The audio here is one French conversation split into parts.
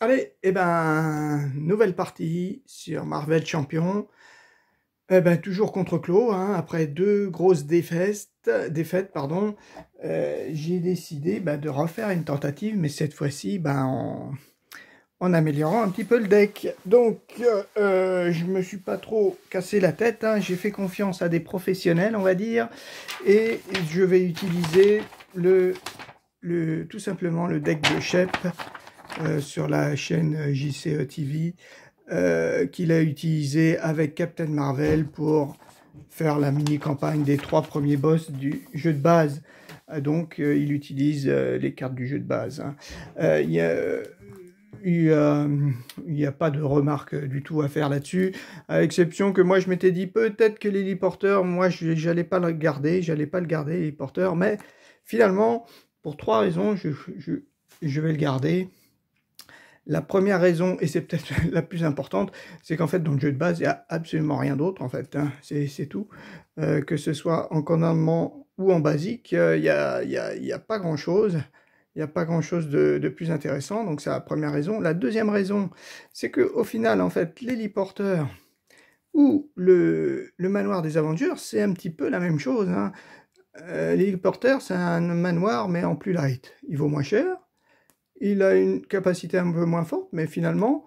Allez, nouvelle partie sur Marvel Champion. Toujours contre Clos, hein, après deux grosses défaites, pardon, j'ai décidé de refaire une tentative, mais cette fois-ci en améliorant un petit peu le deck. Donc, je me suis pas trop cassé la tête, hein, j'ai fait confiance à des professionnels, on va dire, et je vais utiliser tout simplement le deck de Shep sur la chaîne JCE TV. Qu'il a utilisé avec Captain Marvel pour faire la mini-campagne des 3 premiers boss du jeu de base. Il utilise les cartes du jeu de base. Hein. Il n'y a pas de remarque du tout à faire là-dessus, à l'exception que moi je m'étais dit peut-être que l'héliporteur, moi j'allais pas le garder, l'héliporteur, mais finalement, pour 3 raisons, je vais le garder. La première raison, et c'est peut-être la plus importante, c'est qu'en fait, dans le jeu de base, il n'y a absolument rien d'autre, en fait. Hein. C'est tout. Que ce soit en commandement ou en basique, il n'y a pas grand-chose. Il n'y a pas grand-chose de plus intéressant. Donc, c'est la première raison. La deuxième raison, c'est qu'au final, en fait, l'héliporteur ou le manoir des Avengers, c'est un petit peu la même chose. Hein. L'héliporteur, c'est un manoir, mais en plus light. Il vaut moins cher. Il a une capacité un peu moins forte, mais finalement,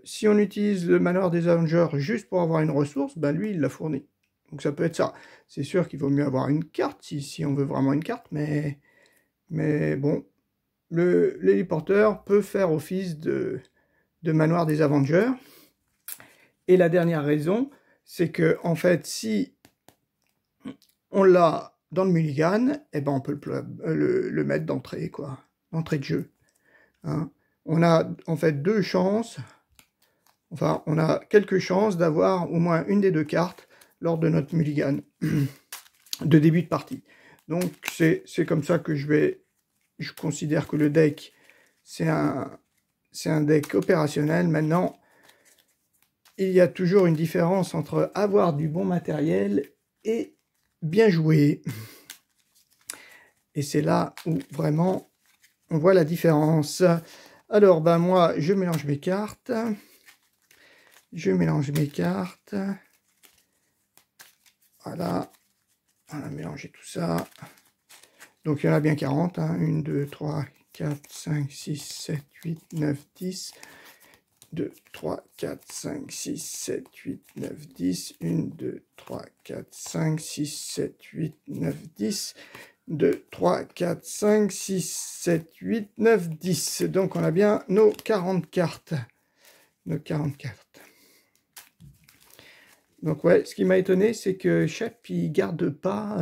si on utilise le manoir des Avengers juste pour avoir une ressource, lui, il l'a fourni. Donc ça peut être ça. C'est sûr qu'il vaut mieux avoir une carte, si on veut vraiment une carte, mais bon, l'héliporteur peut faire office de manoir des Avengers. Et la dernière raison, c'est que, en fait, si on l'a dans le mulligan, on peut le mettre d'entrée, quoi. D'entrée de jeu. Hein. On a en fait on a quelques chances d'avoir au moins une des deux cartes lors de notre mulligan de début de partie. Donc c'est comme ça que je considère que le deck, c'est un deck opérationnel. Maintenant, il y a toujours une différence entre avoir du bon matériel et bien jouer. Et c'est là où vraiment on voit la différence. Alors, moi, je mélange mes cartes. Voilà. On a mélangé tout ça. Donc, il y en a bien 40. Hein. 1, 2, 3, 4, 5, 6, 7, 8, 9, 10. 2, 3, 4, 5, 6, 7, 8, 9, 10. 1, 2, 3, 4, 5, 6, 7, 8, 9, 10. 2, 3, 4, 5, 6, 7, 8, 9, 10. Donc, on a bien nos 40 cartes. Donc, ouais, ce qui m'a étonné, c'est que Shep, il garde pas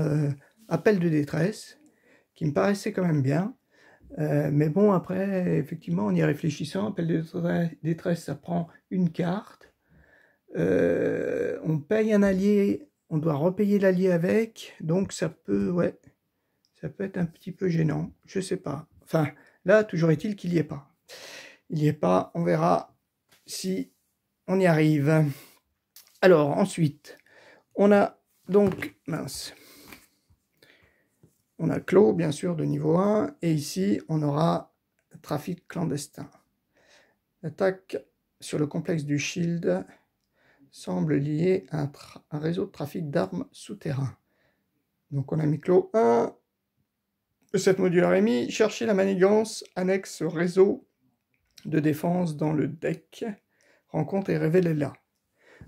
appel de détresse, qui me paraissait quand même bien. Mais bon, après, effectivement, en y réfléchissant, appel de détresse, ça prend une carte. On paye un allié, on doit repayer l'allié avec. Donc, ça peut être un petit peu gênant, je sais pas. Enfin, là, toujours est-il qu'il n'y est pas. Il n'y est pas, on verra si on y arrive. Alors, ensuite, on a donc, on a Clos, bien sûr, de niveau 1, et ici, on aura trafic clandestin. L'attaque sur le complexe du Shield semble liée à un réseau de trafic d'armes souterrain. Donc, on a mis Clos 1. Cette modulaire est mis. Chercher la manigance annexe au réseau de défense dans le deck. Rencontre et révélez-la.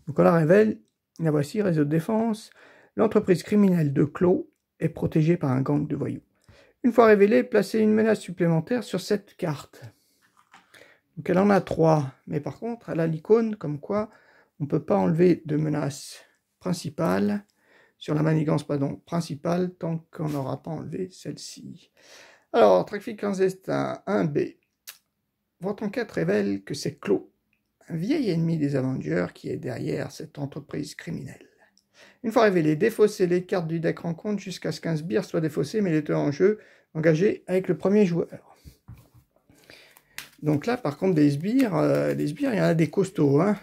Donc on la révèle. La voici, réseau de défense. L'entreprise criminelle de Clos est protégée par un gang de voyous. Une fois révélée, placez une menace supplémentaire sur cette carte. Donc elle en a 3. Mais par contre, elle a l'icône comme quoi on ne peut pas enlever de menace principale sur la manigance principale tant qu'on n'aura pas enlevé celle-ci. Alors, trafic clandestin 1B. Votre enquête révèle que c'est Clos, un vieil ennemi des Avengers qui est derrière cette entreprise criminelle. Une fois révélé, défaussez les cartes du deck rencontre jusqu'à ce qu'un sbire soit défaussé, mais il est en jeu engagé avec le premier joueur. Donc là, par contre, des sbires, il y en a des costauds. Hein.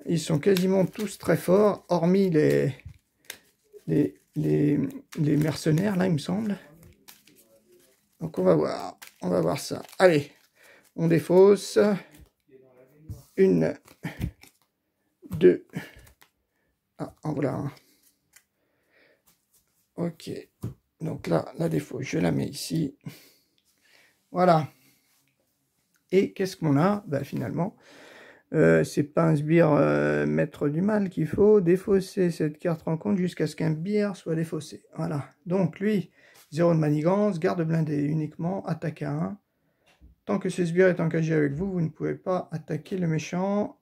Ils sont quasiment tous très forts, hormis les mercenaires, là, il me semble. Donc on va voir ça. Allez, On défausse. 1, 2. Ah, en voilà un. Ok. Donc là, la défausse, je la mets ici. Voilà. Et qu'est-ce qu'on a? Ben, finalement, c'est pas un sbire maître du mal qu'il faut. Défausser cette carte rencontre jusqu'à ce qu'un sbire soit défaussé. Voilà. Donc lui, 0 de manigance, garde blindé uniquement, attaque à 1. Tant que ce sbire est engagé avec vous, vous ne pouvez pas attaquer le méchant.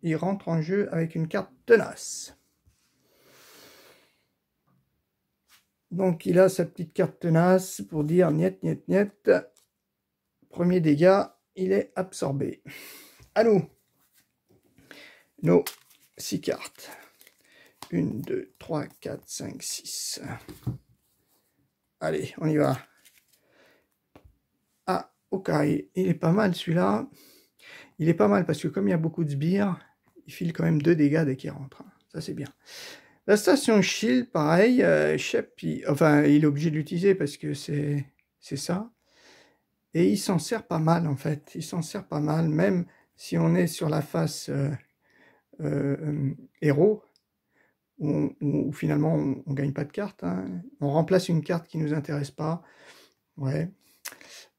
Il rentre en jeu avec une carte tenace. Donc il a sa petite carte tenace pour dire niet, niet, niet. Premier dégât, il est absorbé. À nous. Nos 6 cartes. 1, 2, 3, 4, 5, 6. Allez, on y va. Ah, Okai, il est pas mal celui-là. Il est pas mal parce que comme il y a beaucoup de sbires, il file quand même 2 dégâts dès qu'il rentre. Ça, c'est bien. La station Shield, pareil. Shep, enfin, il est obligé de l'utiliser parce que c'est ça. Et il s'en sert pas mal, en fait. Il s'en sert pas mal, même si on est sur la face héros, où finalement, on ne gagne pas de carte. Hein. On remplace une carte qui ne nous intéresse pas. Ouais.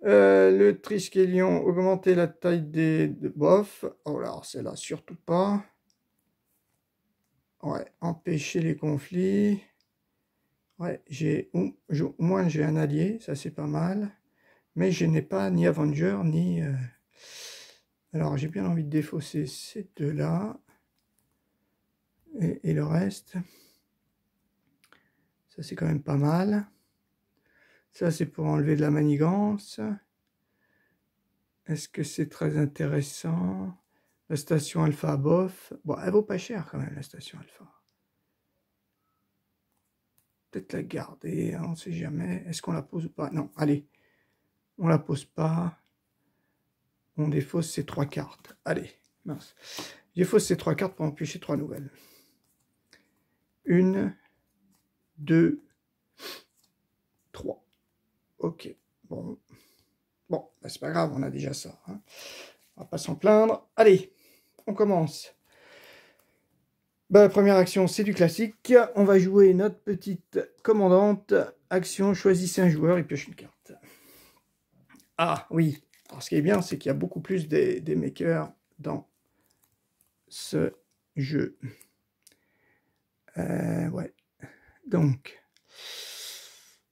Le Triskelion, augmenter la taille des bof. Oh là, celle-là, surtout pas. Ouais, empêcher les conflits. Ouais, au moins j'ai un allié, ça c'est pas mal. Mais je n'ai pas ni Avenger, ni... Alors j'ai bien envie de défausser ces deux-là. Et le reste. Ça c'est quand même pas mal. Ça c'est pour enlever de la manigance. Est-ce que c'est très intéressant? La station alpha bof. Bon, elle vaut pas cher quand même la station alpha. Peut-être la garder, hein, on ne sait jamais. Est-ce qu'on la pose ou pas? Non, allez. On la pose pas. On défausse ces 3 cartes. Allez, mince. Je défausse ces 3 cartes pour en piocher 3 nouvelles. 1, 2, 3. Ok. Bon, bah, c'est pas grave, on a déjà ça. Hein. On va pas s'en plaindre. Allez, on commence. Bah, première action, c'est du classique. On va jouer notre petite commandante. Action, choisissez un joueur et pioche une carte. Ah, oui. Alors, ce qui est bien, c'est qu'il y a beaucoup plus des makers dans ce jeu. Ouais. Donc,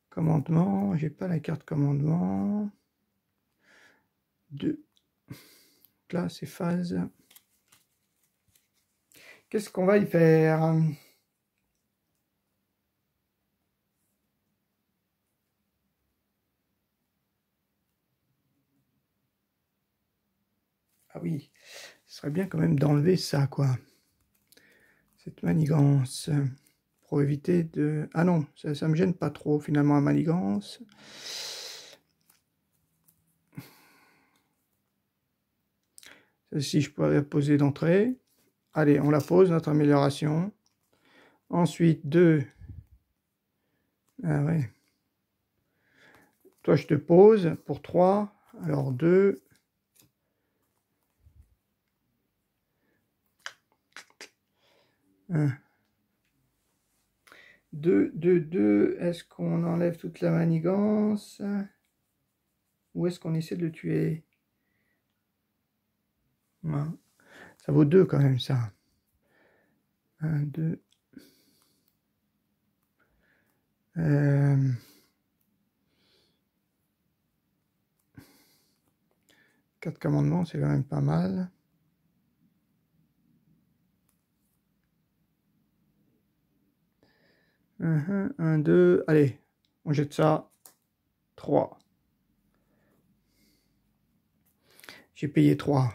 commandement. J'ai pas la carte commandement. 2. Là, c'est phase. Qu'est-ce qu'on va y faire? Ah oui, ce serait bien quand même d'enlever ça, quoi. Cette manigance. Pour éviter de... Ah non, ça me gêne pas trop, finalement, la manigance. Celle-ci, je pourrais la poser d'entrée. Allez, on la pose, notre amélioration. Ensuite, 2. Ah ouais. Toi, je te pose pour 3. Alors, 2. 1. 2, 2, 2. Est-ce qu'on enlève toute la manigance? Ou est-ce qu'on essaie de le tuer? Ouais. Ça vaut 2 quand même, ça. 1, 2. 4 commandements, c'est quand même pas mal. Un, 2. Allez, on jette ça. 3. J'ai payé 3.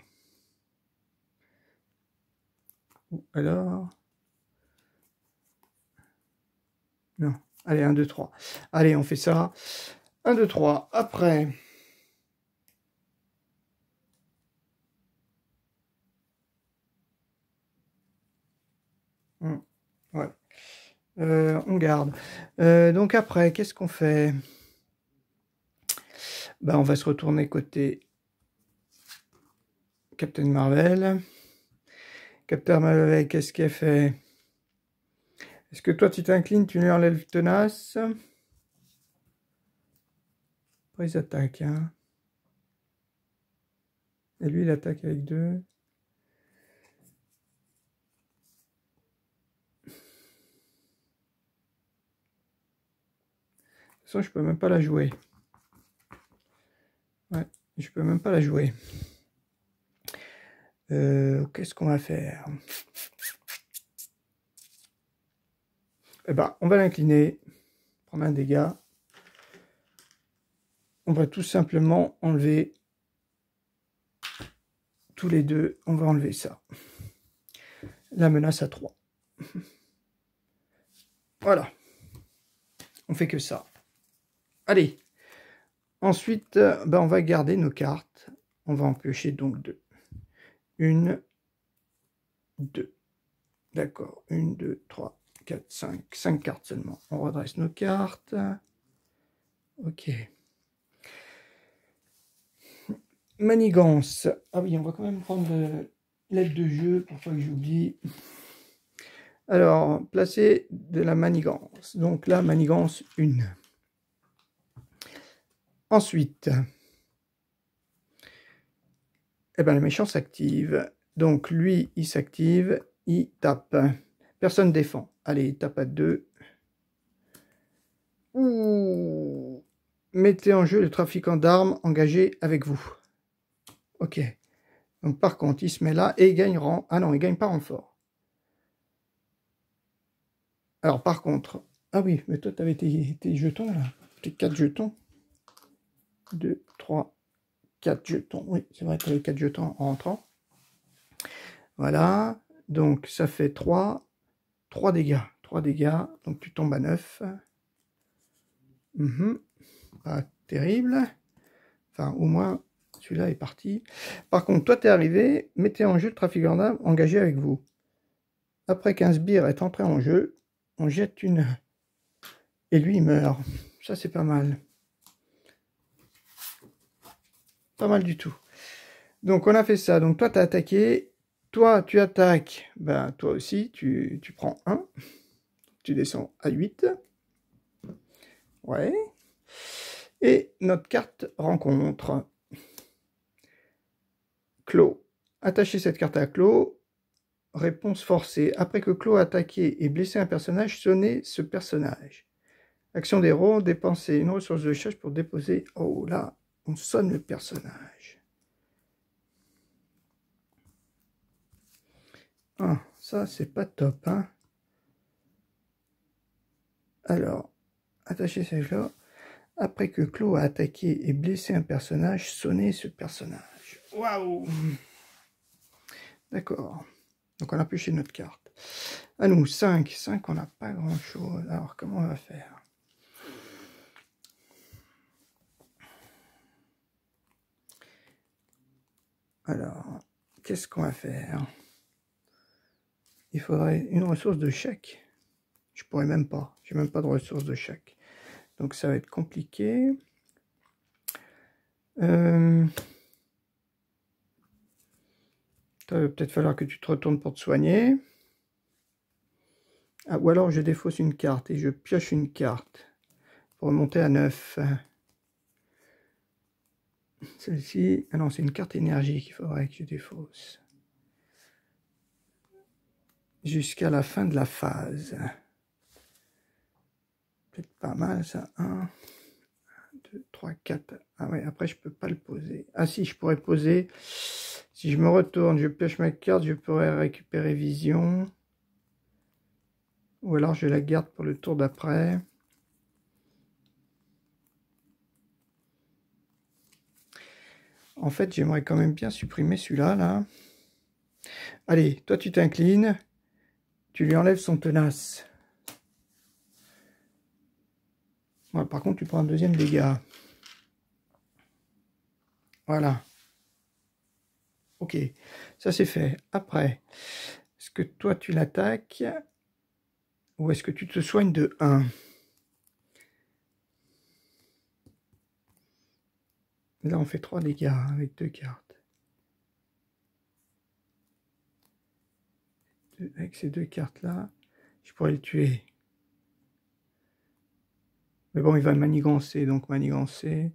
Alors... Non. Allez, 1, 2, 3. Allez, on fait ça. 1, 2, 3. Après... Ouais. On garde. Donc après, qu'est-ce qu'on fait? Ben, on va se retourner côté Captain Marvel. Captain Marvel, qu'est-ce qu'elle fait? Est-ce que toi, tu t'inclines, tu lui enlèves tenace? Après, ils attaquent, hein. Et lui, il attaque avec 2. De toute façon, je peux même pas la jouer. Ouais, je peux même pas la jouer. Qu'est-ce qu'on va faire? Eh ben, on va l'incliner, prendre un dégât. On va tout simplement enlever tous les deux. On va enlever ça. La menace à 3. Voilà. On fait que ça. Allez. Ensuite, ben, on va garder nos cartes. On va en piocher donc 2. 1, 2. D'accord. 1, 2, 3, 4, 5. 5 cartes seulement. On redresse nos cartes. Ok. Manigance. Ah oui, on va quand même prendre l'aide de jeu pour pas que j'oublie. Alors, placer de la manigance. Donc là, manigance 1. Ensuite, eh ben, le méchant s'active. Donc lui, il s'active, il tape. Personne défend. Allez, il tape à 2. Ouh. Mettez en jeu le trafiquant d'armes engagé avec vous. Ok. Donc par contre, il se met là et il gagne rang. Ah non, il gagne pas renfort. Alors par contre... Ah oui, mais toi, tu avais tes jetons là. Tes 4 jetons. 2, 3, 4 jetons. Oui, c'est vrai, tu avais 4 jetons en rentrant. Voilà. Donc ça fait 3 dégâts. 3 dégâts. Donc tu tombes à 9. Pas terrible. Enfin, au moins, celui-là est parti. Par contre, toi, t'es arrivé. Mettez en jeu le trafiquant d'armes engagé avec vous. Après qu'un sbire est entré en jeu, on jette une... Et lui, il meurt. Ça, c'est pas mal. Pas mal du tout. Donc, on a fait ça. Donc, toi, t'as attaqué. Toi, tu attaques. Ben, toi aussi, tu prends 1. Tu descends à 8. Ouais. Et notre carte rencontre. Clos. Attachez cette carte à Clos. Réponse forcée. Après que Clos a attaqué et blessé un personnage, sonnez ce personnage. Action des héros, dépensez une ressource de charge pour déposer... Oh là, on sonne le personnage. Ah, ça c'est pas top, hein. Alors, attachez celle-là. Après que Clos a attaqué et blessé un personnage, sonnez ce personnage. Waouh! D'accord. Donc on a pioché notre carte. À nous, 5. 5, on n'a pas grand-chose. Alors, comment on va faire? Alors, qu'est-ce qu'on va faire? Il faudrait une ressource de chèque. Je pourrais même pas. J'ai même pas de ressource de chèque. Donc ça va être compliqué. Ça va peut-être falloir que tu te retournes pour te soigner. Ah, ou alors je défausse une carte et je pioche une carte pour remonter à 9. Celle-ci... Ah non, c'est une carte énergie qu'il faudrait que je défausse. Jusqu'à la fin de la phase. Peut-être pas mal ça. 1, 2, 3, 4. Ah ouais, après je peux pas le poser. Ah si, je pourrais poser. Si je me retourne, je pioche ma carte, je pourrais récupérer vision. Ou alors je la garde pour le tour d'après. En fait, j'aimerais quand même bien supprimer celui-là, là. Allez, toi tu t'inclines. Tu lui enlèves son tenace. Ouais, par contre, tu prends un deuxième dégât. Voilà. Ok, ça c'est fait. Après, est-ce que toi tu l'attaques ou est-ce que tu te soignes de 1? Là, on fait 3 dégâts avec 2 cartes. avec ces deux cartes-là, je pourrais le tuer. Mais bon, il va manigancer, donc manigancer.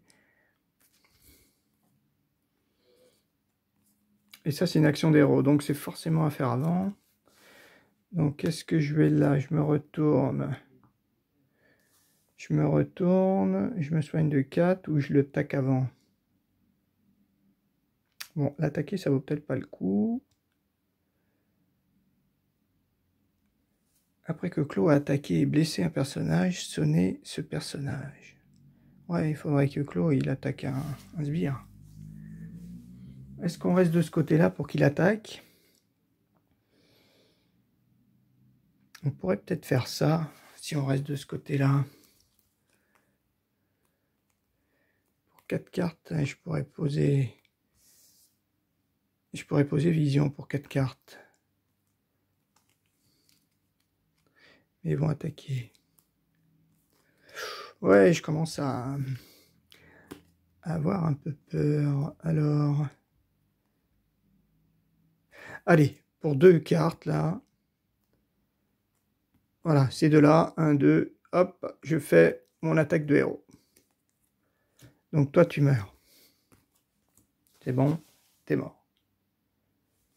Et ça, c'est une action d'héros, donc c'est forcément à faire avant. Donc, qu'est-ce que je vais là? Je me retourne. Je me soigne de 4 ou je le tac avant. Bon, l'attaquer, ça vaut peut-être pas le coup. Après que Claude a attaqué et blessé un personnage, sonnez ce personnage. Ouais, il faudrait que Claude il attaque un sbire. Est-ce qu'on reste de ce côté-là pour qu'il attaque? On pourrait peut-être faire ça, si on reste de ce côté-là. Pour 4 cartes, je pourrais poser vision pour 4 cartes. Mais ils vont attaquer. Ouais, je commence à avoir un peu peur. Alors, allez, pour 2 cartes, là. Voilà, ces deux-là, 1, 2, hop, je fais mon attaque de héros. Donc toi, tu meurs. C'est bon, t'es mort.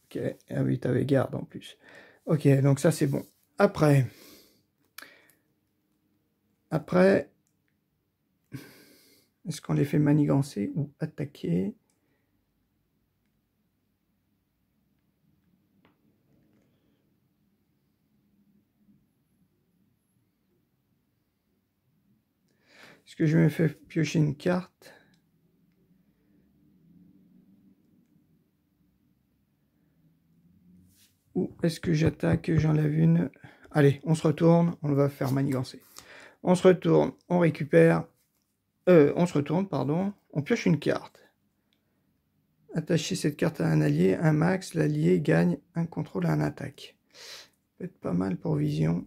Ok, ah oui, t'avais garde en plus. Ok, donc ça, c'est bon. Après, est-ce qu'on les fait manigancer ou attaquer? Est-ce que je me fais piocher une carte? Ou est-ce que j'attaque, j'enlève une? Allez, on se retourne, on va faire manigancer. On se retourne, on récupère... on se retourne, pardon, on pioche une carte. Attacher cette carte à un allié, un max, l'allié gagne un contrôle à un attaque. Ça peut être pas mal pour vision.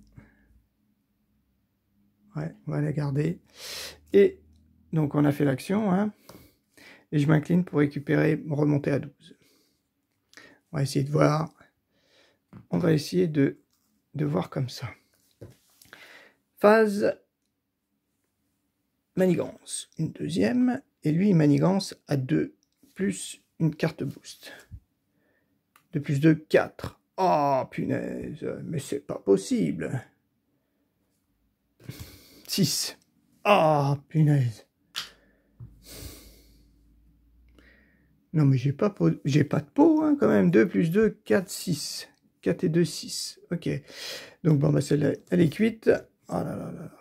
Ouais, on va la garder. Et donc on a fait l'action, hein, et je m'incline pour récupérer, remonter à 12. On va essayer de voir. On va essayer de voir comme ça. Phase manigance, une deuxième, et lui il manigance à 2, plus une carte boost. 2 plus 2, 4. Oh punaise, mais c'est pas possible. 6. Ah, punaise. Non, mais j'ai pas de pot, hein, quand même. 2 plus 2, 4, 6. 4 et 2, 6. Ok. Donc, bon, bah, celle-là, elle est cuite. Oh là là là.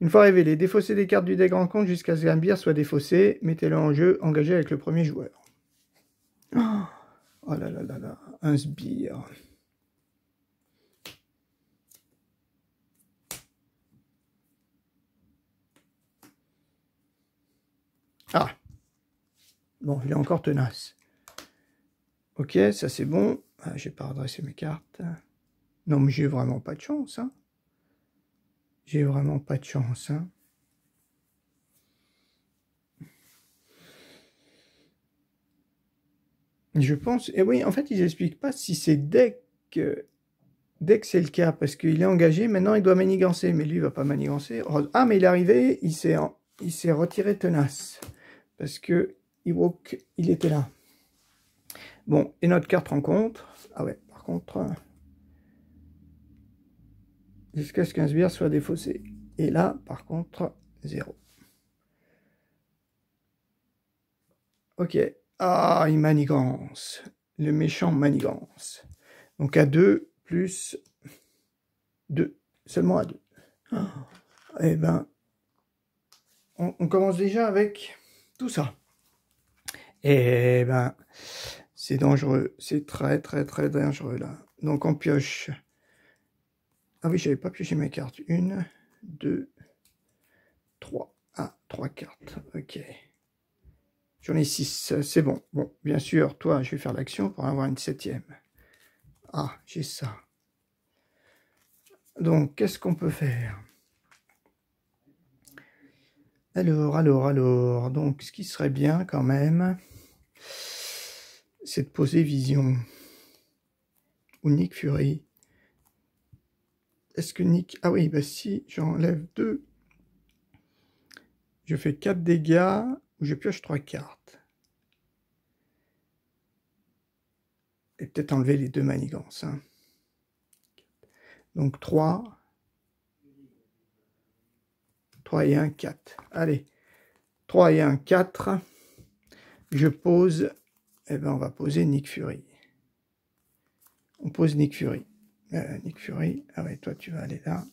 Une fois révélé, défaussez des cartes du deck rencontre jusqu'à ce qu'un sbire soit défaussé. Mettez-le en jeu, engagé avec le premier joueur. Oh là là là là. Un sbire. Ah. Bon, il est encore tenace. Ok, ça c'est bon. Ah, j'ai pas redressé mes cartes. Non, mais j'ai vraiment pas de chance, hein. J'ai vraiment pas de chance, hein. Je pense... Et oui, en fait, ils expliquent pas si c'est dès que c'est le cas, parce qu'il est engagé, maintenant il doit manigancer, mais lui il va pas manigancer. Ah, mais il est arrivé, il s'est retiré tenace, parce que Ewok, il était là. Bon, et notre carte rencontre. Ah ouais, par contre, jusqu'à ce qu'un sbire soit défaussé. Et là, par contre, 0. Ok. Ah, il manigance. Le méchant manigance. Donc à 2 plus 2. Seulement à 2. Oh, eh ben, on commence déjà avec tout ça. Eh ben, c'est dangereux. C'est très, très, très dangereux, là. Donc, on pioche. Ah oui, j'avais pas pioché mes cartes. 1, 2, 3. Ah, 3 cartes. Ok. J'en ai 6. C'est bon. Bon, bien sûr, toi, je vais faire l'action pour avoir une 7e. Ah, j'ai ça. Donc, qu'est-ce qu'on peut faire? Alors. Donc, ce qui serait bien, quand même, c'est de poser vision. ou Nick Fury? Est-ce que Nick... Ah oui, bah si j'enlève 2, je fais 4 dégâts, ou je pioche 3 cartes. Et peut-être enlever les 2 manigances. Hein. Donc 3 et 1, 4. Allez, 3 et 1, 4. Je pose... Eh ben, on va poser Nick Fury. On pose Nick Fury. Nick Fury. Ah ouais, toi, tu vas aller là.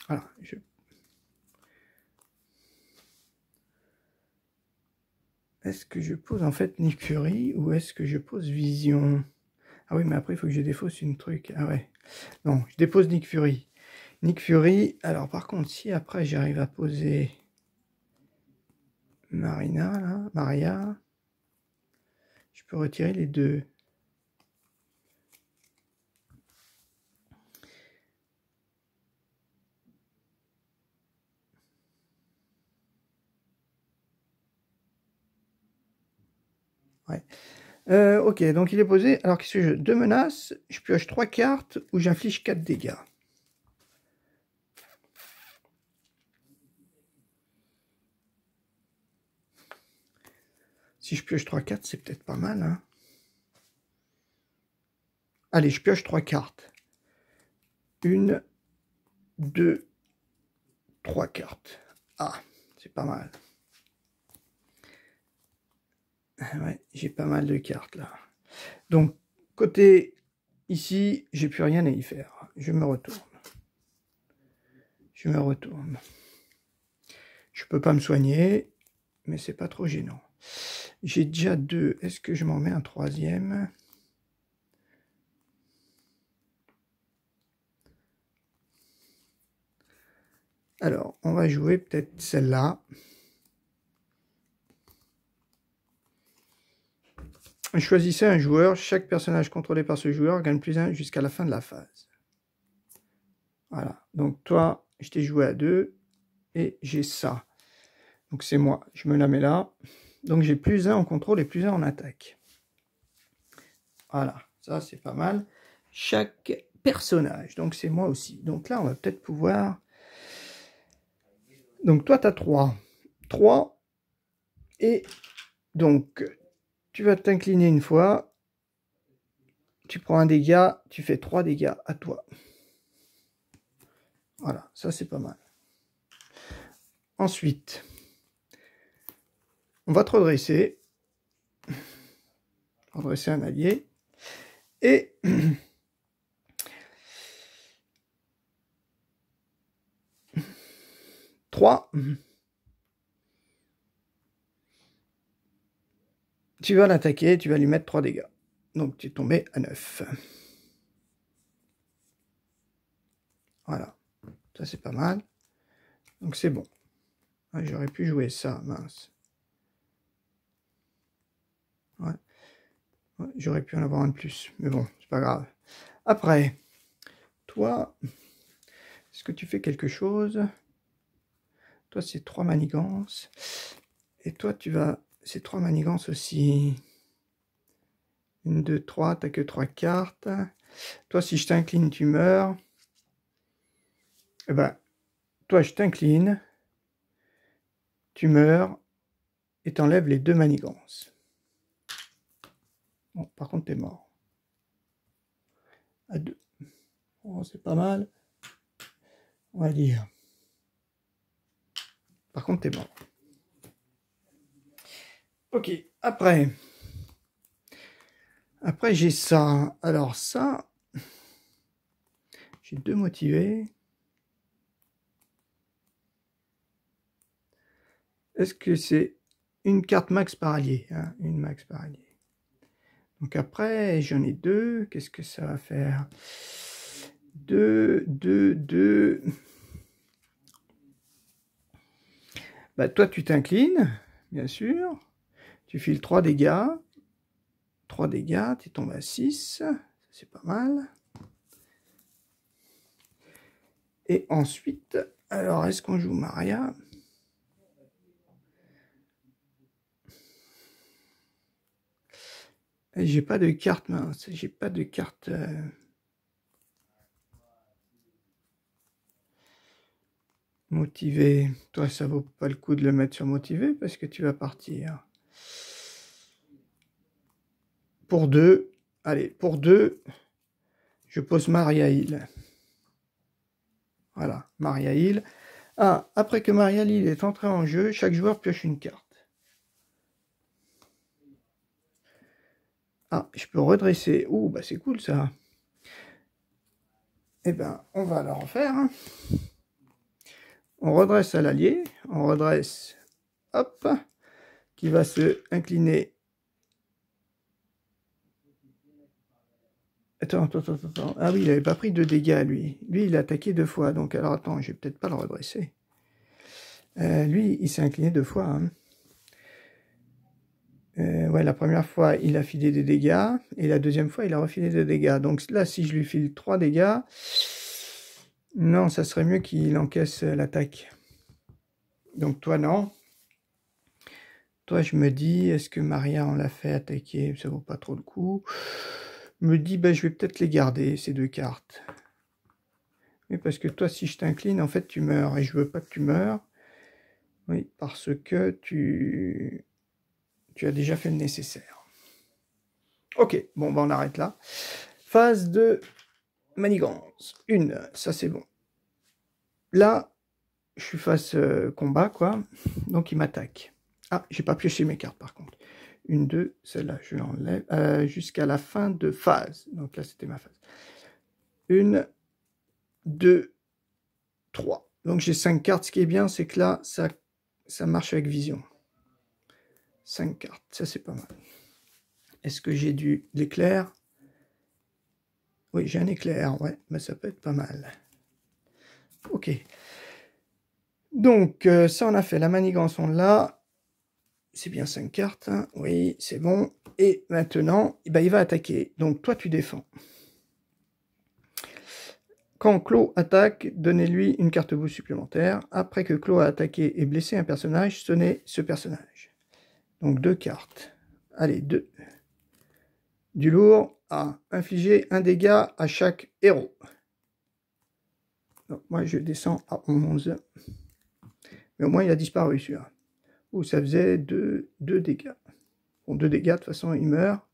Voilà. Est-ce que je pose en fait Nick Fury ou est-ce que je pose Vision? Ah oui, mais après, il faut que je défausse une truc. Ah ouais. Non, je dépose Nick Fury. Nick Fury. Alors, par contre, si après, j'arrive à poser Marina, là, Maria, je peux retirer les 2. Ouais. Ok, donc il est posé. Alors, qu'est-ce que je... 2 menaces, je pioche 3 cartes ou j'inflige 4 dégâts. Si je pioche 3 cartes, c'est peut-être pas mal. Hein. Allez, je pioche 3 cartes. 1, 2, 3 cartes. Ah, c'est pas mal. Ouais, j'ai pas mal de cartes là. Donc, côté ici, j'ai plus rien à y faire. Je me retourne. Je me retourne. Je peux pas me soigner, mais c'est pas trop gênant. J'ai déjà 2. Est-ce que je m'en mets un 3e? Alors, on va jouer peut-être celle-là. Choisissez un joueur. Chaque personnage contrôlé par ce joueur gagne plus 1 jusqu'à la fin de la phase. Voilà. Donc toi, je t'ai joué à 2 et j'ai ça. Donc c'est moi. Je me la mets là. Donc j'ai plus 1 en contrôle et plus 1 en attaque. Voilà. Ça, c'est pas mal. Chaque personnage. Donc c'est moi aussi. Donc là, on va peut-être pouvoir... Donc toi, tu as 3. 3. Et donc, tu vas t'incliner une fois. Tu prends un dégât. Tu fais 3 dégâts à toi. Voilà. Ça, c'est pas mal. Ensuite, on va te redresser. Redresser un allié. Et... Trois. Tu vas l'attaquer, tu vas lui mettre 3 dégâts. Donc tu es tombé à 9. Voilà. Ça c'est pas mal. Donc c'est bon. Ah, j'aurais pu jouer ça, mince. Ouais. Ouais, j'aurais pu en avoir un de plus. Mais bon, c'est pas grave. Après, toi, est-ce que tu fais quelque chose? Toi, c'est 3 manigances. Et toi, tu vas... C'est 3 manigances aussi. 1, 2, 3, t'as que 3 cartes. Toi, si je t'incline, tu meurs. Eh ben, toi, je t'incline. Tu meurs. Et t'enlèves les 2 manigances. Bon, par contre, t'es mort. À 2. Oh, c'est pas mal. On va dire. Par contre, t'es mort. Ok, après. Après, j'ai ça. Alors ça, j'ai 2 motivés. Est-ce que c'est une carte max par allié, hein, une max par allié. Donc après, j'en ai 2. Qu'est-ce que ça va faire? 2, 2, 2. Bah, toi, tu t'inclines, bien sûr. Tu files 3 dégâts. 3 dégâts, tu tombes à 6. C'est pas mal. Et ensuite, Alors, est-ce qu'on joue Maria? J'ai pas de carte, mince. J'ai pas de carte... motivé. Toi, ça vaut pas le coup de le mettre sur motivé parce que tu vas partir. Pour 2. Allez, pour 2, je pose Maria Hill. Voilà, Maria Hill. Ah, après que Maria Hill est entrée en jeu, chaque joueur pioche une carte. Ah, je peux redresser. Ouh, bah c'est cool ça. Eh ben, on va la refaire. Hein. On redresse à l'allié. On redresse. Hop. Qui va se incliner. Attends. Ah oui, il n'avait pas pris de dégâts, lui. Lui, il a attaqué 2 fois. Donc, alors, attends, je vais peut-être pas le redresser. Lui, il s'est incliné 2 fois. Hein. Ouais, la première fois, il a filé des dégâts. Et la deuxième fois, il a refilé des dégâts. Donc là, si je lui file 3 dégâts... Non, ça serait mieux qu'il encaisse l'attaque. Donc toi, non. Toi, je me dis, est-ce que Maria, on l'a fait attaquer? Ça vaut pas trop le coup. Je me dis, ben, je vais peut-être les garder, ces 2 cartes. Oui, parce que toi, si je t'incline, en fait, tu meurs. Et je veux pas que tu meurs. Oui, parce que tu as déjà fait le nécessaire. Ok, bon, ben, on arrête là. Phase de manigance. 1, ça c'est bon. Là, je suis face combat, quoi. Donc, il m'attaque. Ah, j'ai pas pioché mes cartes, par contre. 1, 2, celle-là, je l'enlève. Jusqu'à la fin de phase. Donc là, c'était ma phase. 1, 2, 3. Donc, j'ai 5 cartes. Ce qui est bien, c'est que là, ça marche avec vision. 5 cartes, ça, c'est pas mal. Est-ce que j'ai de l'éclair? Oui, j'ai un éclair, ouais. Mais ça peut être pas mal. Ok. Donc, ça, on a fait la manigance, on l'a. C'est bien 5 cartes, hein. Oui, c'est bon. Et maintenant, ben, il va attaquer. Donc, toi, tu défends. Quand Claude attaque, donnez-lui une carte boost supplémentaire. Après que Claude a attaqué et blessé un personnage, sonnez ce personnage. Donc, 2 cartes. Allez, 2. Du lourd à infliger un dégât à chaque héros. Donc, moi, je descends à 11. Mais au moins, il a disparu, celui-là. Ou ça faisait 2 dégâts. Bon, 2 dégâts, de toute façon, il meurt.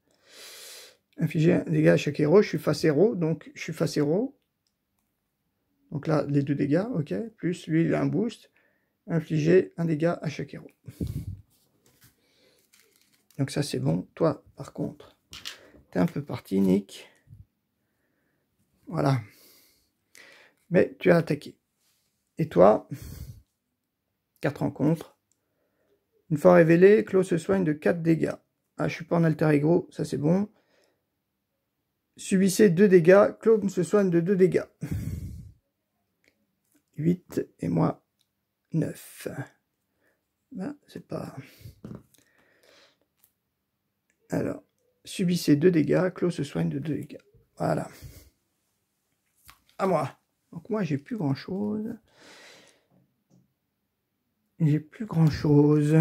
Infliger un dégât à chaque héros. Je suis face héros, donc je suis face héros. Donc là, les 2 dégâts, ok. Plus lui, il a un boost. Infliger un dégât à chaque héros. Donc ça, c'est bon. Toi, par contre, t'es un peu parti, Nick. Voilà. Mais tu as attaqué. Et toi, 4 rencontres. Une fois révélé, Claude se soigne de 4 dégâts. Ah, je suis pas en alter ego, ça c'est bon. Subissez 2 dégâts, Claude se soigne de 2 dégâts. 8 et moi 9. Ben, c'est pas... Alors, subissez 2 dégâts, Claude se soigne de 2 dégâts. Voilà. À moi. Donc moi, j'ai plus grand-chose. J'ai plus grand-chose.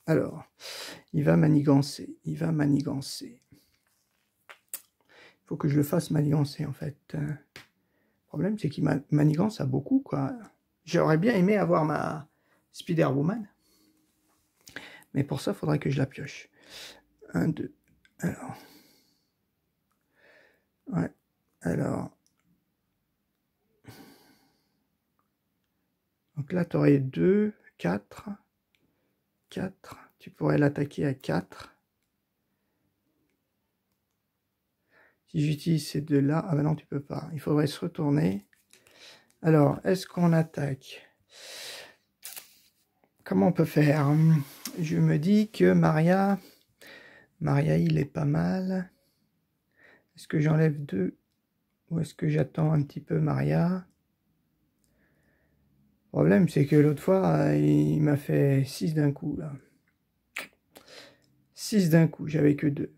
Alors, il va manigancer. Il va manigancer. Il faut que je le fasse manigancer, en fait. Le problème, c'est qu'il manigance à beaucoup, quoi. J'aurais bien aimé avoir ma Spider-Woman. Mais pour ça, il faudrait que je la pioche. 1, 2. Alors. Ouais. Alors. Donc là, tu aurais 2, 4. 4. Tu pourrais l'attaquer à 4. Si j'utilise ces deux-là... Ah ben non, tu peux pas. Il faudrait se retourner. Alors, est-ce qu'on attaque? Comment on peut faire? Je me dis que Maria, il est pas mal. Est-ce que j'enlève 2? Ou est-ce que j'attends un petit peu Maria? Le problème, c'est que l'autre fois, il m'a fait 6 d'un coup, là. 6 d'un coup, j'avais que 2.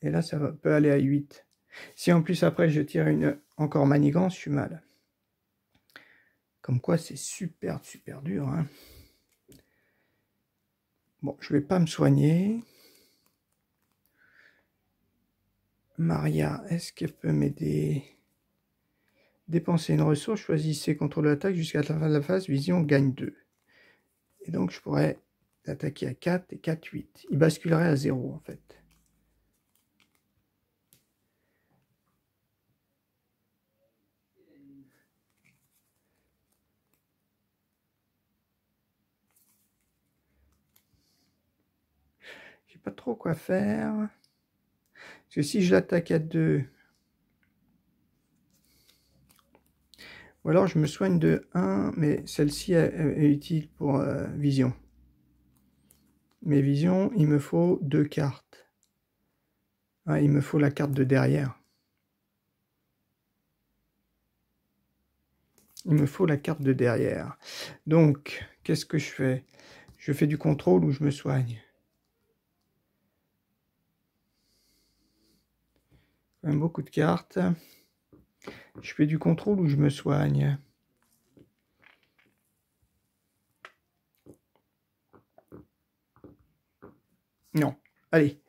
Et là, ça peut aller à 8. Si en plus après je tire une encore manigance, je suis mal. Comme quoi c'est super dur, hein. Bon, je vais pas me soigner. Maria, est-ce qu'elle peut m'aider? Dépenser une ressource, choisissez contrôle de l'attaque jusqu'à la fin de la phase, vision gagne 2. Et donc je pourrais attaquer à 4 et 4, 8. Il basculerait à 0 en fait. J'ai pas trop quoi faire. Parce que si je l'attaque à 2, ou alors je me soigne de 1, mais celle-ci est utile pour vision. Mais vision, il me faut 2 cartes. Ah, il me faut la carte de derrière. Il me faut la carte de derrière. Donc, qu'est-ce que je fais? Je fais du contrôle ou je me soigne? Quand même beaucoup de cartes. Je fais du contrôle ou je me soigne? Non. Allez.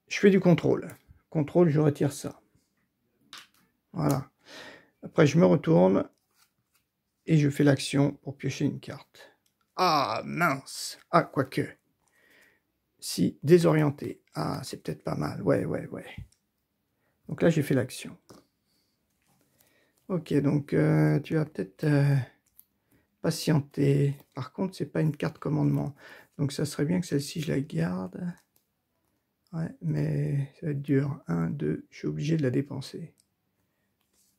Je fais du contrôle. Contrôle, je retire ça. Voilà. Après, je me retourne et je fais l'action pour piocher une carte. Ah, mince. Ah, quoique. Si, désorienté. Ah, c'est peut-être pas mal. Ouais. Donc là, j'ai fait l'action. Ok, donc tu vas peut-être patienter. Par contre, c'est pas une carte commandement. Donc ça serait bien que celle-ci, je la garde. Ouais, mais ça va être dur. 1, 2, je suis obligé de la dépenser.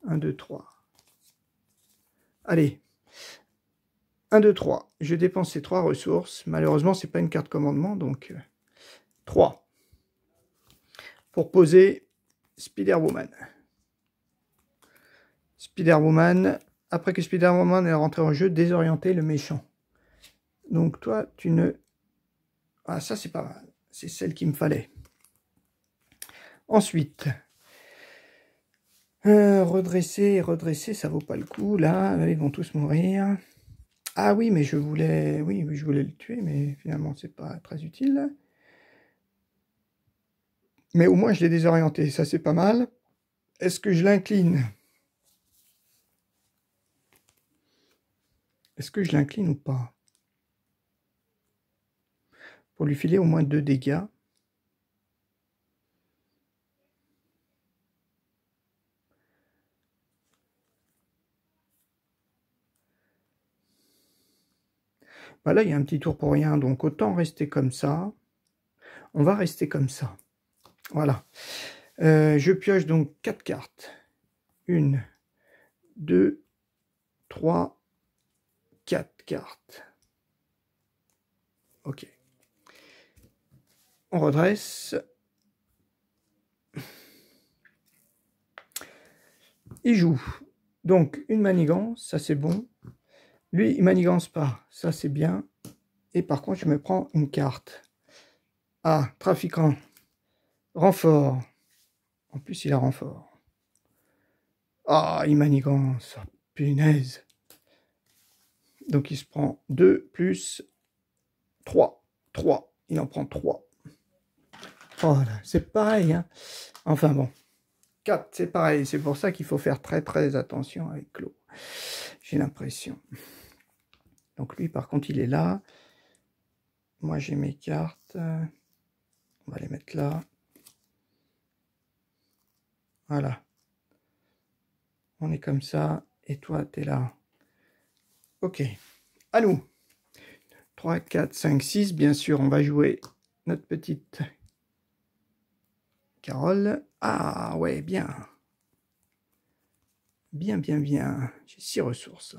1, 2, 3. Allez. 1, 2, 3. Je dépense ces 3 ressources. Malheureusement, c'est pas une carte commandement, donc 3. Pour poser Spider-Woman. Spider-Woman. Après que Spider-Woman est rentré en jeu, désorienter le méchant. Donc toi, tu ne... Ah, ça c'est pas mal. C'est celle qu'il me fallait. Ensuite, redresser, ça vaut pas le coup. Là, ils vont tous mourir. Ah oui, mais je voulais... Oui, je voulais le tuer, mais finalement, c'est pas très utile. Mais au moins, je l'ai désorienté. Ça, c'est pas mal. Est-ce que je l'incline? Est-ce que je l'incline ou pas? Pour lui filer au moins 2 dégâts. Bah là, il y a un petit tour pour rien, donc autant rester comme ça. On va rester comme ça. Voilà. Je pioche donc 4 cartes. 1, 2, 3, 4 cartes. Ok. On redresse. Il joue. Donc, une manigance, ça c'est bon. Lui, il manigance pas, ça c'est bien. Et par contre, je me prends une carte. Ah, trafiquant. Renfort. En plus, il a renfort. Ah, il manigance. Oh, punaise. Donc, il se prend 2 plus 3. 3. Il en prend 3. Oh là, c'est pareil, hein. Enfin bon. 4, c'est pareil. C'est pour ça qu'il faut faire très attention avec Claude. J'ai l'impression. Donc lui, par contre, il est là. Moi, j'ai mes cartes. On va les mettre là. Voilà. On est comme ça. Et toi, tu es là. Ok. À nous. 3, 4, 5, 6. Bien sûr, on va jouer notre petite Carole. Ah, ouais, bien. Bien. J'ai 6 ressources.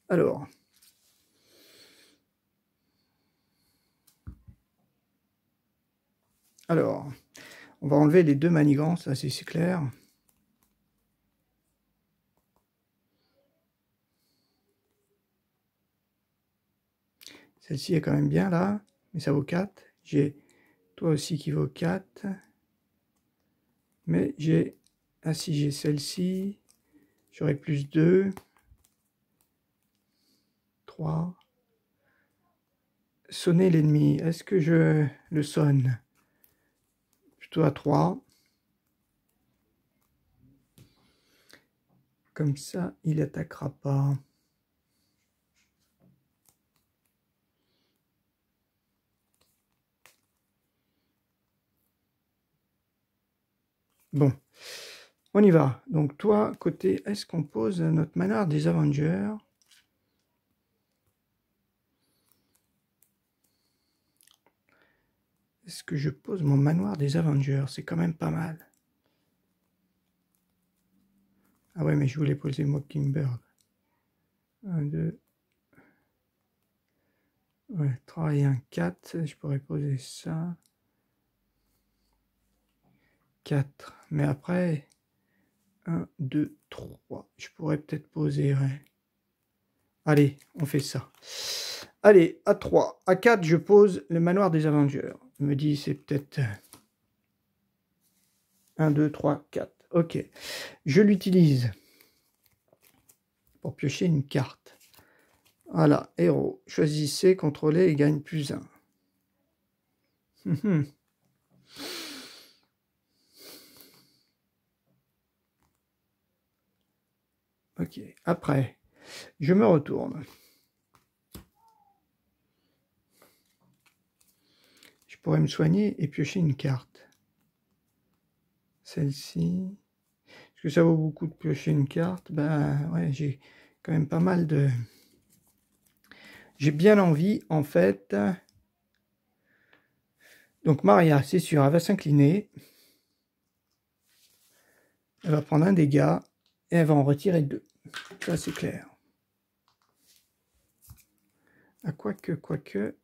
Alors. On va enlever les 2 manigances, ça c'est clair. Celle-ci est quand même bien là. mais ça vaut 4. J'ai toi aussi qui vaut 4. Mais j'ai... Ah si, j'ai celle-ci. J'aurai plus 2. 3. Sonner l'ennemi. Est-ce que je le sonne? Plutôt à 3. Comme ça, il attaquera pas. Bon, on y va. Donc toi, côté, est-ce qu'on pose notre manoir des Avengers? Est-ce que je pose mon manoir des Avengers? C'est quand même pas mal. Ah ouais, mais je voulais poser Mockingbird. 1, 2... Ouais, 3 et 1, 4. Je pourrais poser ça. 4. Mais après, 1, 2, 3. Je pourrais peut-être poser, ouais. Allez, on fait ça. Allez, à 3. À 4, je pose le manoir des Avengers. Je me dis, c'est peut-être 1, 2, 3, 4. Ok. Je l'utilise pour piocher une carte. Voilà, héros. Choisissez, contrôlez et gagne plus 1. Ok, après, je me retourne. Je pourrais me soigner et piocher une carte. Celle-ci. Est-ce que ça vaut beaucoup de piocher une carte? Ben ouais, j'ai quand même pas mal de... J'ai bien envie, en fait. Donc Maria, c'est sûr, elle va s'incliner. Elle va prendre un dégât et elle va en retirer 2. Ça, c'est clair. Ah, quoique...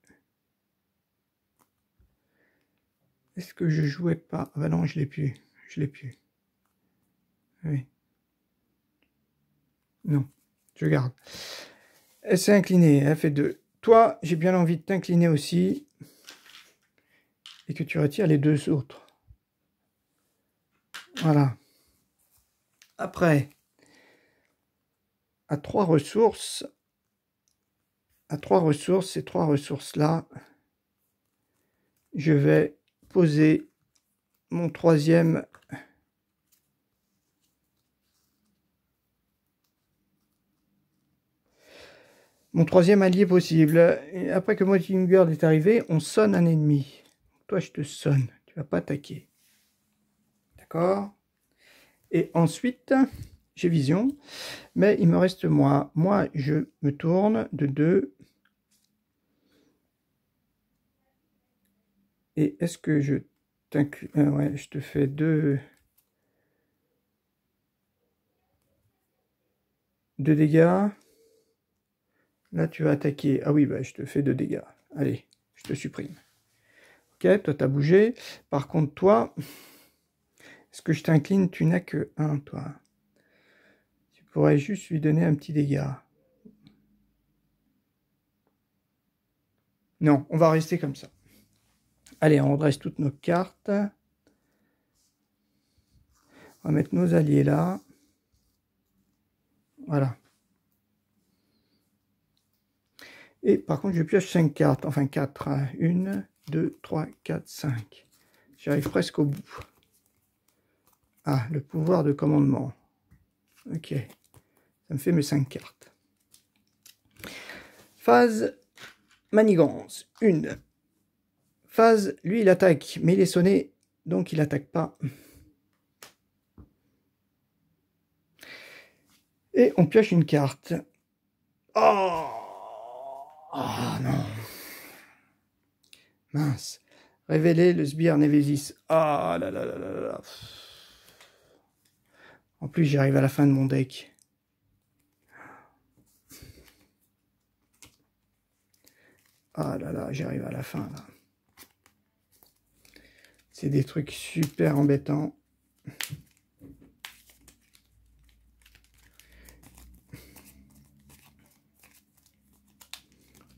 Est-ce que je jouais pas? Ah ben non, je l'ai plus. Je l'ai plus. Oui. Non, je garde. Elle s'est inclinée, elle fait 2. Toi, j'ai bien envie de t'incliner aussi. Et que tu retires les 2 autres. Voilà. Après, à 3 ressources, ces 3 ressources-là, je vais poser mon troisième allié possible. Et après que Mockingbird est arrivé, on sonne un ennemi. Toi, je te sonne. Tu vas pas attaquer. D'accord? Et ensuite, j'ai vision. Mais il me reste moi. Moi, je me tourne de 2. Et est-ce que je t'inclus? Ouais, je te fais 2 dégâts. Là, tu vas attaquer. Ah oui, bah, je te fais 2 dégâts. Allez, je te supprime. Ok, toi, t'as bougé. Par contre, toi, est-ce que je t'incline? Tu n'as que 1, toi. Tu pourrais juste lui donner un petit dégât. Non, on va rester comme ça. Allez, on redresse toutes nos cartes. On va mettre nos alliés là. Voilà. Et par contre, je pioche 5 cartes. Enfin, 4. 1, 2, 3, 4, 5. J'arrive presque au bout. Ah, le pouvoir de commandement. Ok. Ça me fait mes 5 cartes. Phase manigance. 1. Phase, lui, il attaque. Mais il est sonné, donc il attaque pas. Et on pioche une carte. Oh, oh non. Mince. Révéler le sbire Nemesis. Ah là là là là là. En plus, j'arrive à la fin de mon deck. Ah là là, j'arrive à la fin là. C'est des trucs super embêtants.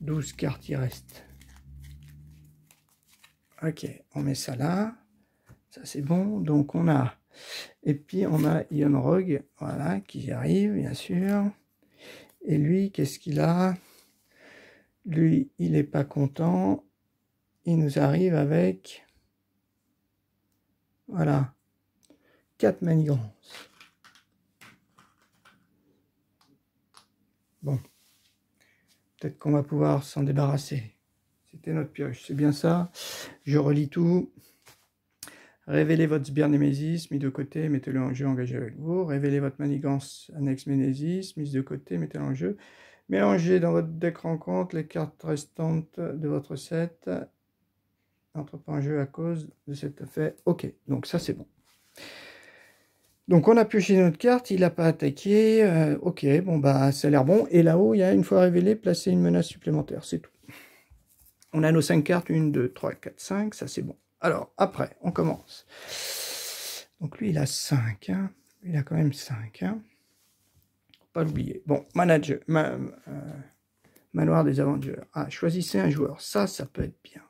« 12 cartes, il reste. Ok, on met ça là. Ça, c'est bon. Donc, on a... Et puis, on a Ian Rogue, voilà, qui arrive, bien sûr. Et lui, qu'est-ce qu'il a? Lui, il n'est pas content. Il nous arrive avec... Voilà. 4 manigances. Bon. Peut-être qu'on va pouvoir s'en débarrasser. C'était notre pioche, c'est bien ça. Je relis tout. Révélez votre Sbire-Némésis, mis de côté, mettez-le en jeu, engagez avec vous. Révélez votre manigance Annex-Ménésis, mise de côté, mettez-le en jeu. Mélangez dans votre deck rencontre les cartes restantes de votre set. N'entre pas en jeu à cause de cet effet. Ok, donc ça c'est bon. Donc on a pioché notre carte, il n'a pas attaqué. Ok, bon bah ça a l'air bon. Et là-haut, il y a une fois révélé, placez une menace supplémentaire, c'est tout. On a nos 5 cartes, 1, 2, 3, 4, 5, ça c'est bon. Alors, après, on commence. Donc lui, il a 5. Hein. Il a quand même 5. Hein. Faut pas l'oublier. Bon, manager, manoir des Avengers. Ah, choisissez un joueur. Ça peut être bien.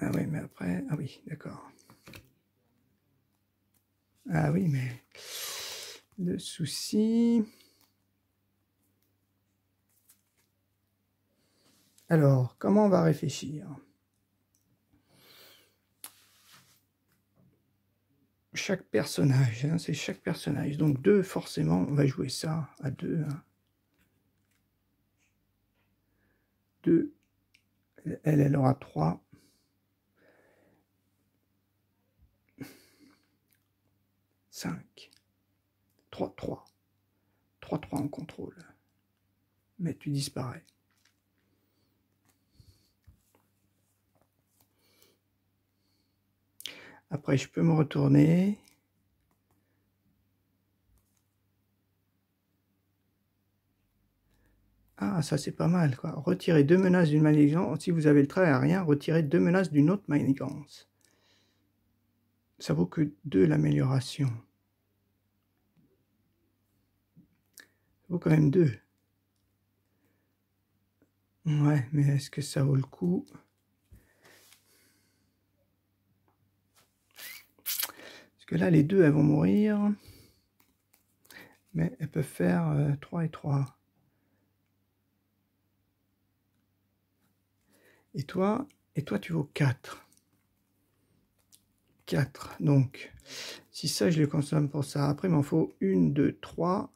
Ah oui, mais après... Ah oui, d'accord. Ah oui, mais... Le souci... Alors, comment on va réfléchir? Chaque personnage, hein, c'est chaque personnage. Donc 2, forcément, on va jouer ça à 2. Hein. 2. Elle aura 3. 5. 3, 3. 3, 3 en contrôle. Mais tu disparais. Après, je peux me retourner. Ah, ça c'est pas mal, quoi. Retirer 2 menaces d'une manigance. Si vous avez le trait à rien, retirez 2 menaces d'une autre manigance. Ça vaut que 2 l'amélioration. Ça vaut quand même 2. Ouais, mais est-ce que ça vaut le coup? Parce que là, les 2, elles vont mourir. Mais elles peuvent faire 3 et 3. Et toi, tu vaux 4. 4. Donc, si ça, je le consomme pour ça. Après, il m'en faut 1, 2, 3.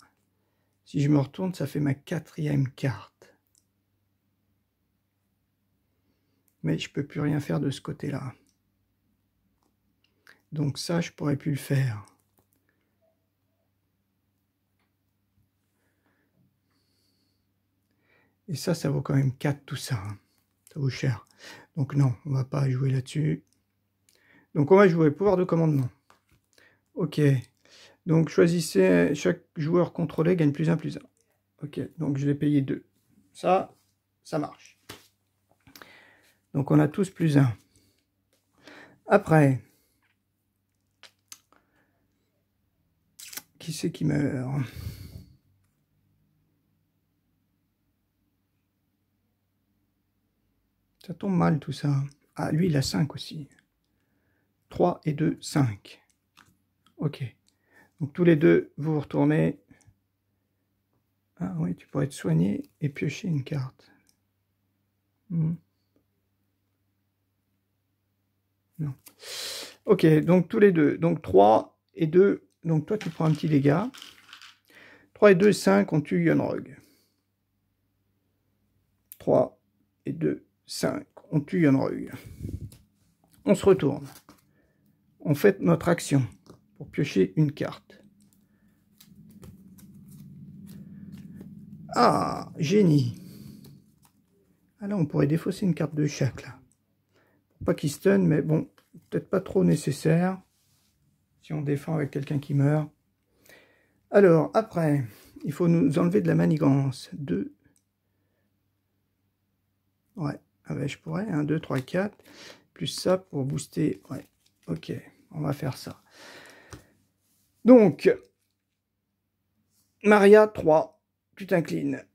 Si je me retourne, ça fait ma 4e carte. Mais je ne peux plus rien faire de ce côté-là. Donc ça, je ne pourrais plus le faire. Et ça vaut quand même 4 tout ça. Hein. Ça vaut cher. Donc non, on ne va pas jouer là-dessus. Donc on va jouer pouvoir de commandement. Ok. Donc choisissez, chaque joueur contrôlé gagne plus 1, plus 1. Ok, donc je vais payer 2. Ça marche. Donc on a tous plus 1. Après, qui c'est qui meurt? Ça tombe mal tout ça. Ah, lui, il a 5 aussi. 3 et 2, 5. Ok. Donc tous les deux, vous vous retournez. Ah oui, tu pourrais te soigner et piocher une carte. Non. Ok, donc tous les deux. Donc 3 et 2. Donc toi, tu prends un petit dégât. 3 et 2, 5, on tue Yonrog. 3 et 2, 5, on tue Yonrog. On se retourne. On fait notre action pour piocher une carte. Ah, génie. Ah là, on pourrait défausser une carte de chaque, là. Pour pas qu'il stun, mais bon, peut-être pas trop nécessaire. Si on défend avec quelqu'un qui meurt. Alors, après, il faut nous enlever de la manigance. 2. Ouais, ah ben, je pourrais. 1, 2, 3, 4. Plus ça pour booster. Ouais, ok, on va faire ça. Donc, Maria, 3, tu t'inclines.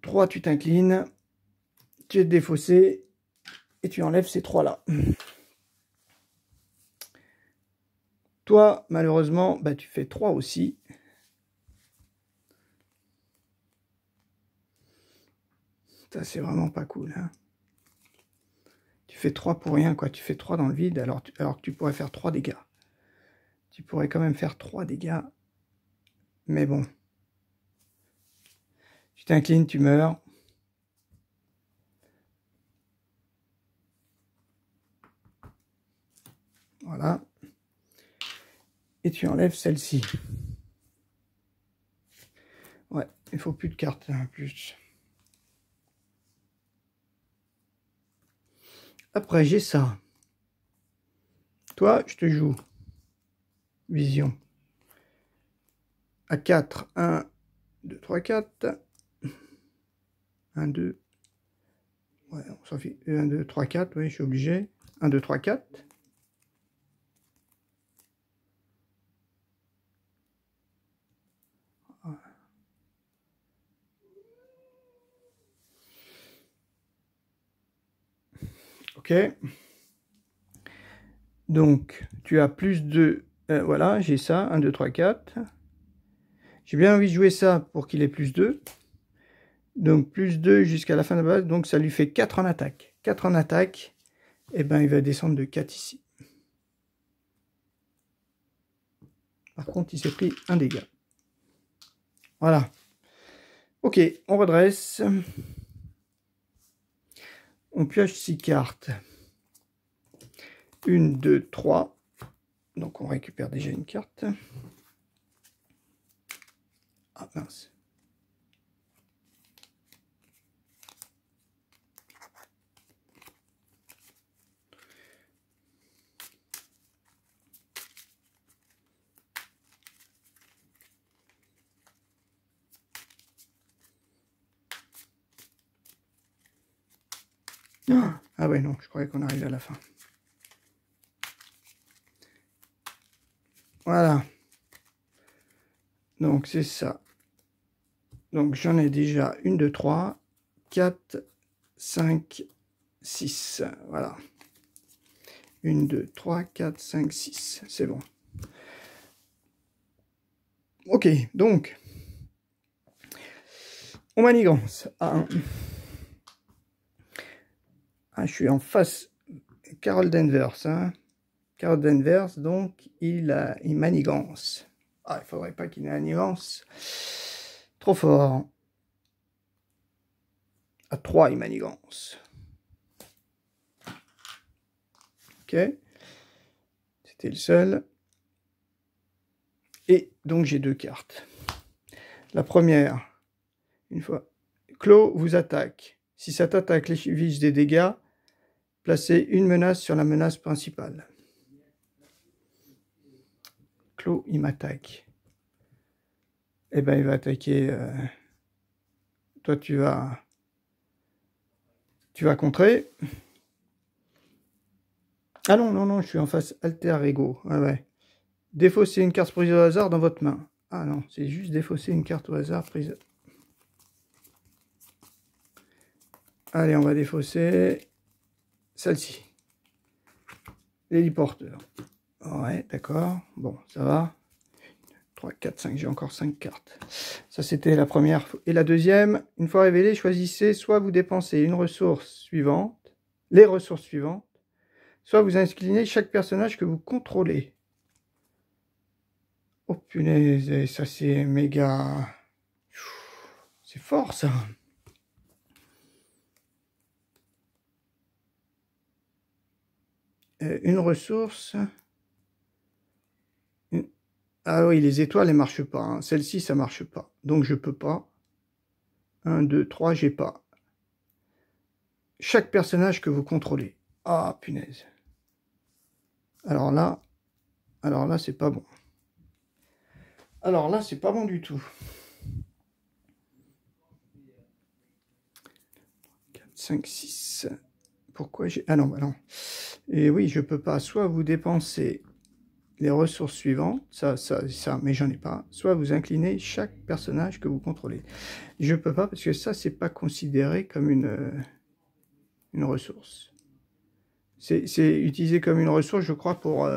3, tu t'inclines. Tu es défaussé. Et tu enlèves ces 3-là. Toi, malheureusement, bah, tu fais 3 aussi. Ça, c'est vraiment pas cool. Hein. Tu fais 3 pour rien, quoi. Tu fais 3 dans le vide, alors que tu pourrais faire 3 dégâts. Tu pourrais quand même faire 3 dégâts. Mais bon. Tu t'inclines, tu meurs. Voilà. Et tu enlèves celle-ci. Ouais, il faut plus de cartes, hein, plus. Après, j'ai ça. Toi, je te joue. Vision. À 4. 1, 2, 3, 4. 1, 2. Ouais, on s'en fait. 1, 2, 3, 4. Oui, je suis obligé. 1, 2, 3, 4. Ok. Donc, tu as plus de... voilà, j'ai ça. 1, 2, 3, 4. J'ai bien envie de jouer ça pour qu'il ait plus 2. Donc, plus 2 jusqu'à la fin de la base. Donc, ça lui fait 4 en attaque. 4 en attaque. Et ben, il va descendre de 4 ici. Par contre, il s'est pris un dégât. Voilà. Ok, on redresse. On pioche 6 cartes. 1, 2, 3. Donc, on récupère déjà une carte. Ah, mince. Ah ouais, non, je croyais qu'on arrivait à la fin. Voilà. Donc, c'est ça. Donc, j'en ai déjà 1, 2, 3, 4, 5, 6. Voilà. 1, 2, 3, 4, 5, 6. C'est bon. Ok, donc, on manigance à 1. Ah, je suis en face Carol Danvers. Hein. Carol Danvers, donc, il manigance. Ah, il faudrait pas qu'il manigance. Trop fort. À 3, il manigance. Ok. C'était le seul. Et donc, j'ai 2 cartes. La première, une fois. Clos vous attaque. Si cette attaque vise des dégâts, placez une menace sur la menace principale. Clos, il m'attaque. Eh ben, il va attaquer. Toi, tu vas contrer. Ah non, non, non, je suis en face alter ego. Ah ouais. Défausser une carte prise au hasard dans votre main. Ah non, c'est juste défausser une carte au hasard prise. Allez, on va défausser celle-ci. L'héliporteur. Ouais, d'accord. Bon, ça va. 3, 4, 5, j'ai encore 5 cartes. Ça, c'était la première. Et la deuxième, une fois révélée, choisissez soit vous dépensez une ressource suivante, les ressources suivantes, soit vous inclinez chaque personnage que vous contrôlez. Oh punaise, ça c'est méga... C'est fort ça. Une ressource... Ah oui, les étoiles, elles ne marchent pas. Hein. Celle-ci, ça ne marche pas. Donc, je peux pas. 1, 2, 3, j'ai pas. Chaque personnage que vous contrôlez. Ah, punaise. Alors là, c'est pas bon. Alors là, c'est pas bon du tout. 4, 5, 6. Pourquoi j'ai... Ah non, bah non. Et oui, je peux pas. Soit vous dépensez les ressources suivantes, ça, mais j'en ai pas. Soit vous inclinez chaque personnage que vous contrôlez. Je peux pas parce que ça, c'est pas considéré comme une ressource. C'est utilisé comme une ressource, je crois, pour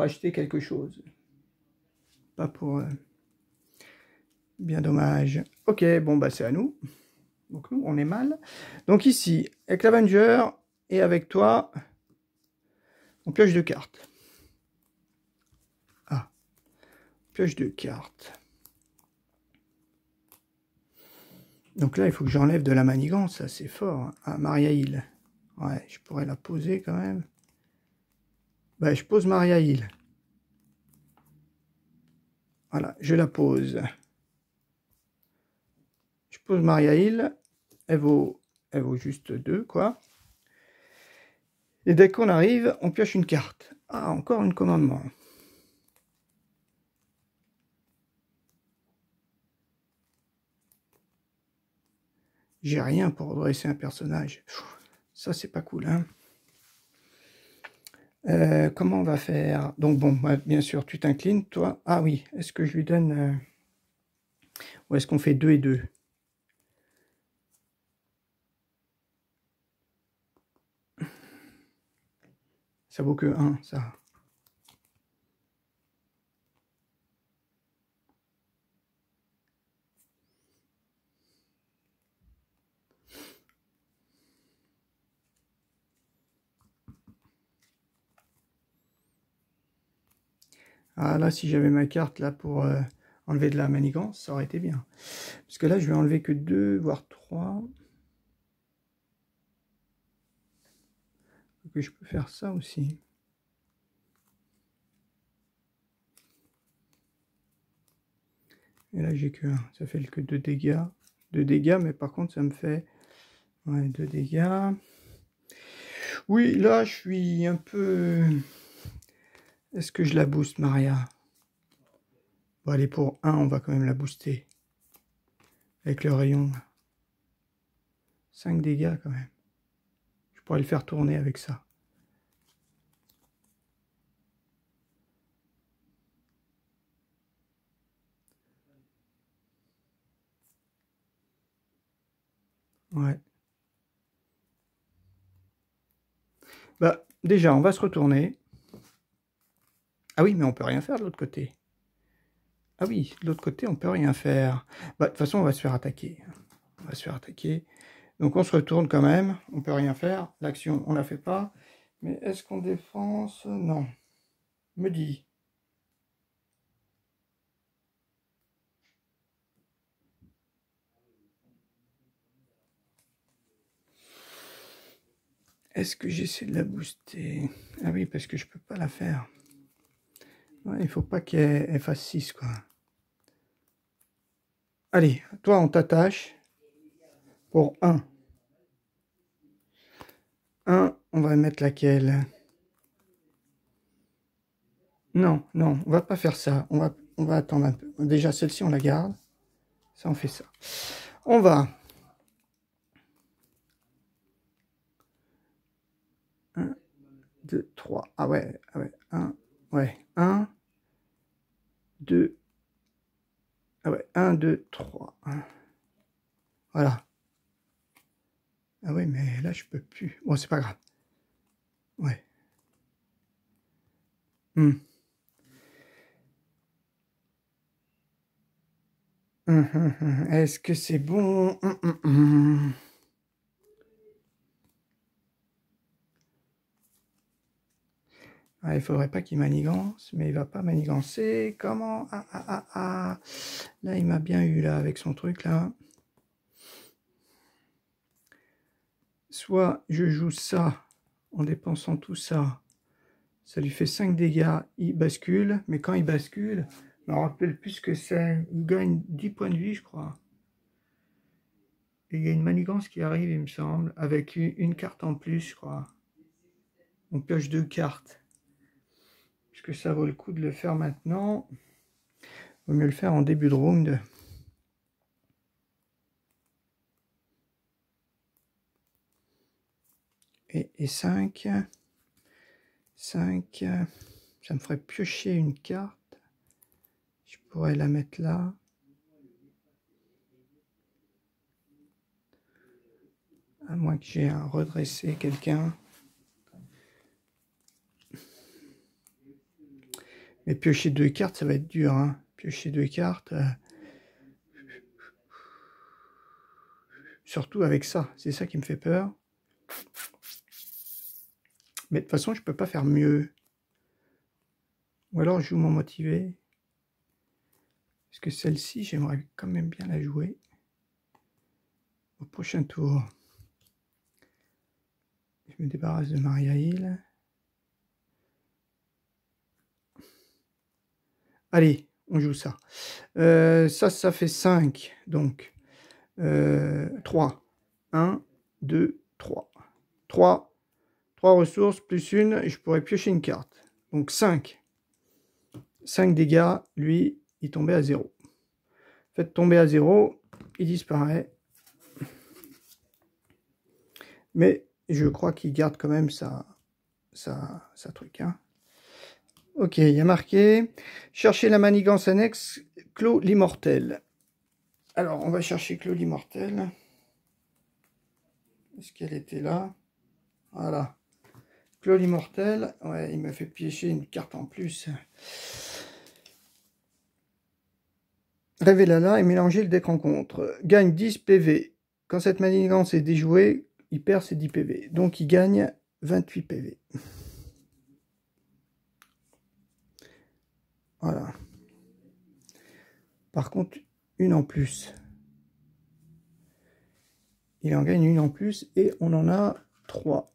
acheter quelque chose. Pas pour... Bien dommage. Ok, bon, bah c'est à nous. Donc nous, on est mal. Donc ici, avec l'Avenger et avec toi, on pioche 2 cartes. Ah, pioche 2 cartes. Donc là, il faut que j'enlève de la manigance, ça c'est fort. Hein. Ah, Maria Hill. Ouais, je pourrais la poser quand même. Bah, je pose Maria Hill. Voilà, je la pose. Je pose Maria Hill. Elle vaut juste 2, quoi. Et dès qu'on arrive, on pioche une carte. Ah, encore un commandement. J'ai rien pour redresser un personnage. Ça, c'est pas cool, hein. Comment on va faire? Donc bon, bah, bien sûr, tu t'inclines, toi. Ah oui, est-ce que je lui donne... Ou est-ce qu'on fait 2 et 2? Ça vaut que 1, ça. Ah là, si j'avais ma carte là pour enlever de la manigance, ça aurait été bien. Parce que là, je vais enlever que 2, voire 3. Donc je peux faire ça aussi. Et là, j'ai que 1. Ça fait que 2 dégâts. 2 dégâts, mais par contre, ça me fait... Ouais, 2 dégâts. Oui, là, je suis un peu... Est-ce que je la booste, Maria? Bon, allez, pour 1, on va quand même la booster. Avec le rayon. 5 dégâts, quand même. Je pourrais le faire tourner avec ça. Ouais. Bah, déjà, on va se retourner. Ah oui, mais on peut rien faire de l'autre côté. Ah oui, de l'autre côté, on peut rien faire. Bah, de toute façon, on va se faire attaquer. On va se faire attaquer. Donc, on se retourne quand même. On peut rien faire. L'action, on la fait pas. Mais est-ce qu'on défense? Non. Me dis. Est-ce que j'essaie de la booster? Ah oui, parce que je peux pas la faire. Ouais, il faut pas qu'elle fasse 6, quoi. Allez, toi, on t'attache pour 1. 1, on va mettre laquelle? Non, non, on va pas faire ça. On va attendre un peu. Déjà, celle-ci, on la garde. Ça, on fait ça. On va... 1, 2, 3. Ah ouais, 1, ouais, 1, 2, ah ouais, 1, 2, 3. Voilà. Ah ouais, mais là, je peux plus. Bon, c'est pas grave. Ouais. Est-ce que c'est bon? Ah, il faudrait pas qu'il manigance, mais il va pas manigancer. Comment? Ah. Là, il m'a bien eu, là, avec son truc, là. Soit je joue ça en dépensant tout ça. Ça lui fait 5 dégâts. Il bascule, mais quand il bascule, je me rappelle plus ce que c'est. Il gagne 10 points de vie, je crois. Et il y a une manigance qui arrive, il me semble, avec une carte en plus, je crois. On pioche 2 cartes. Est-ce que ça vaut le coup de le faire maintenant? Vaut mieux le faire en début de round. Et 5. 5. Ça me ferait piocher une carte. Je pourrais la mettre là. À moins que j'ai à redresser quelqu'un. Mais piocher 2 cartes, ça va être dur. Hein. Piocher 2 cartes. Surtout avec ça. C'est ça qui me fait peur. Mais de toute façon, je peux pas faire mieux. Ou alors, je joue mon motivé. Parce que celle-ci, j'aimerais quand même bien la jouer. Au prochain tour. Je me débarrasse de Maria Hill. Allez, on joue ça. Ça fait 5. Donc, 3. 1, 2, 3. 3 ressources plus une, je pourrais piocher une carte. Donc 5. 5 dégâts, lui, il tombait à 0. Faites tomber à 0, il disparaît. Mais je crois qu'il garde quand même sa truc. Hein. Ok, il y a marqué « Cherchez la manigance annexe, Clos l'immortel ». Alors, on va chercher Clos l'immortel. Est-ce qu'elle était là? Voilà. Clos l'immortel. Ouais, il m'a fait piocher une carte en plus. Révélala et mélanger le deck rencontre. Gagne 10 PV. Quand cette manigance est déjouée, il perd ses 10 PV. Donc, il gagne 28 PV. Voilà. Par contre, une en plus. Il en gagne une en plus et on en a 3.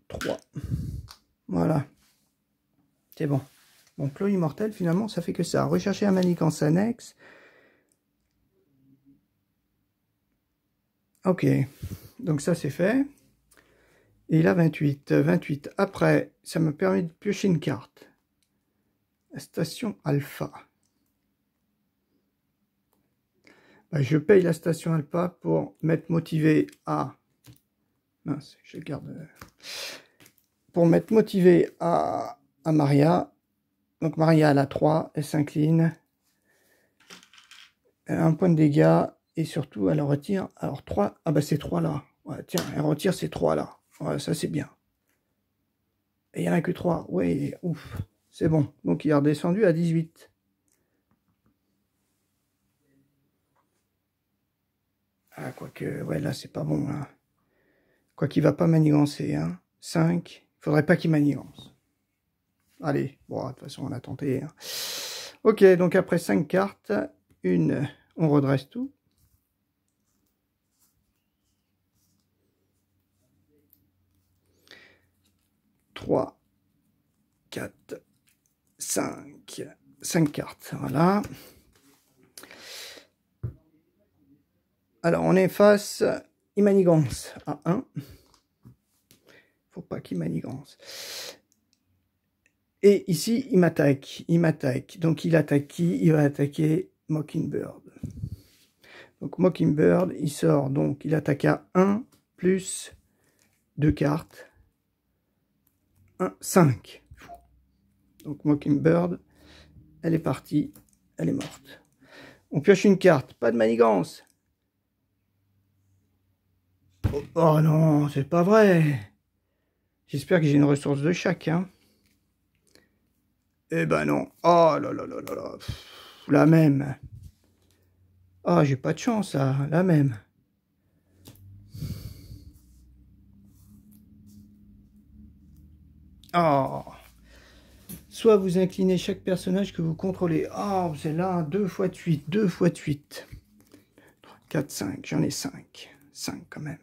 3. Voilà. C'est bon. Donc, Clos immortel, finalement, ça fait que ça. Rechercher un manigance annexe. Ok. Donc, ça, c'est fait. Et il a 28. 28. Après, ça me permet de piocher une carte. La station alpha. Je paye la station alpha pour m'être motivé à... Mince, je garde... Pour m'être motivé à Maria. Donc Maria, elle a 3, elle s'incline. Elle a un point de dégâts. Et surtout, elle en retire... Alors 3... Ah bah c'est 3 là. Ouais, tiens, elle retire ces 3 là. Ouais, ça c'est bien. Et il n'y en a que 3. Ouais, ouf. C'est bon. Donc il est redescendu à 18. Ah, quoique, ouais, là, c'est pas bon, là. Quoi qu'il va pas manigancer, hein. 5. Il faudrait pas qu'il manigance. Allez, bon, de toute façon, on a tenté. Hein. Ok, donc après 5 cartes, une, on redresse tout. Trois, 4, 5. 5 cartes, voilà. Alors, on est face, il manigance à 1. Faut pas qu'il manigance. Et ici, il m'attaque. Il m'attaque. Donc, il attaque qui? Il va attaquer Mockingbird. Donc, Mockingbird, il sort. Donc, il attaque à 1 plus 2 cartes. 1, 5. Donc, Mockingbird, elle est partie. Elle est morte. On pioche une carte. Pas de manigance. Oh non, c'est pas vrai. J'espère que j'ai une ressource de chaque. Hein. Eh ben non. Oh là là là là là. La même. Ah, j'ai pas de chance, là. La même. Oh. Soit vous inclinez chaque personnage que vous contrôlez. Oh, c'est là, 2 fois de 8. 2 fois de 8. 3, 4, 5. J'en ai 5. 5 quand même.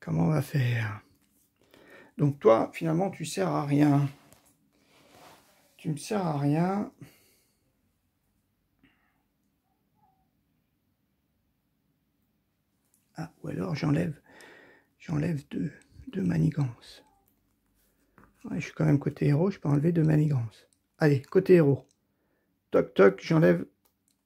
Comment on va faire? Donc toi, finalement, tu sers à rien. Tu ne sers à rien. Ah, ou alors j'enlève 2 manigances. Ouais, je suis quand même côté héros, je peux enlever 2 manigances. Allez, côté héros. Toc, toc, j'enlève...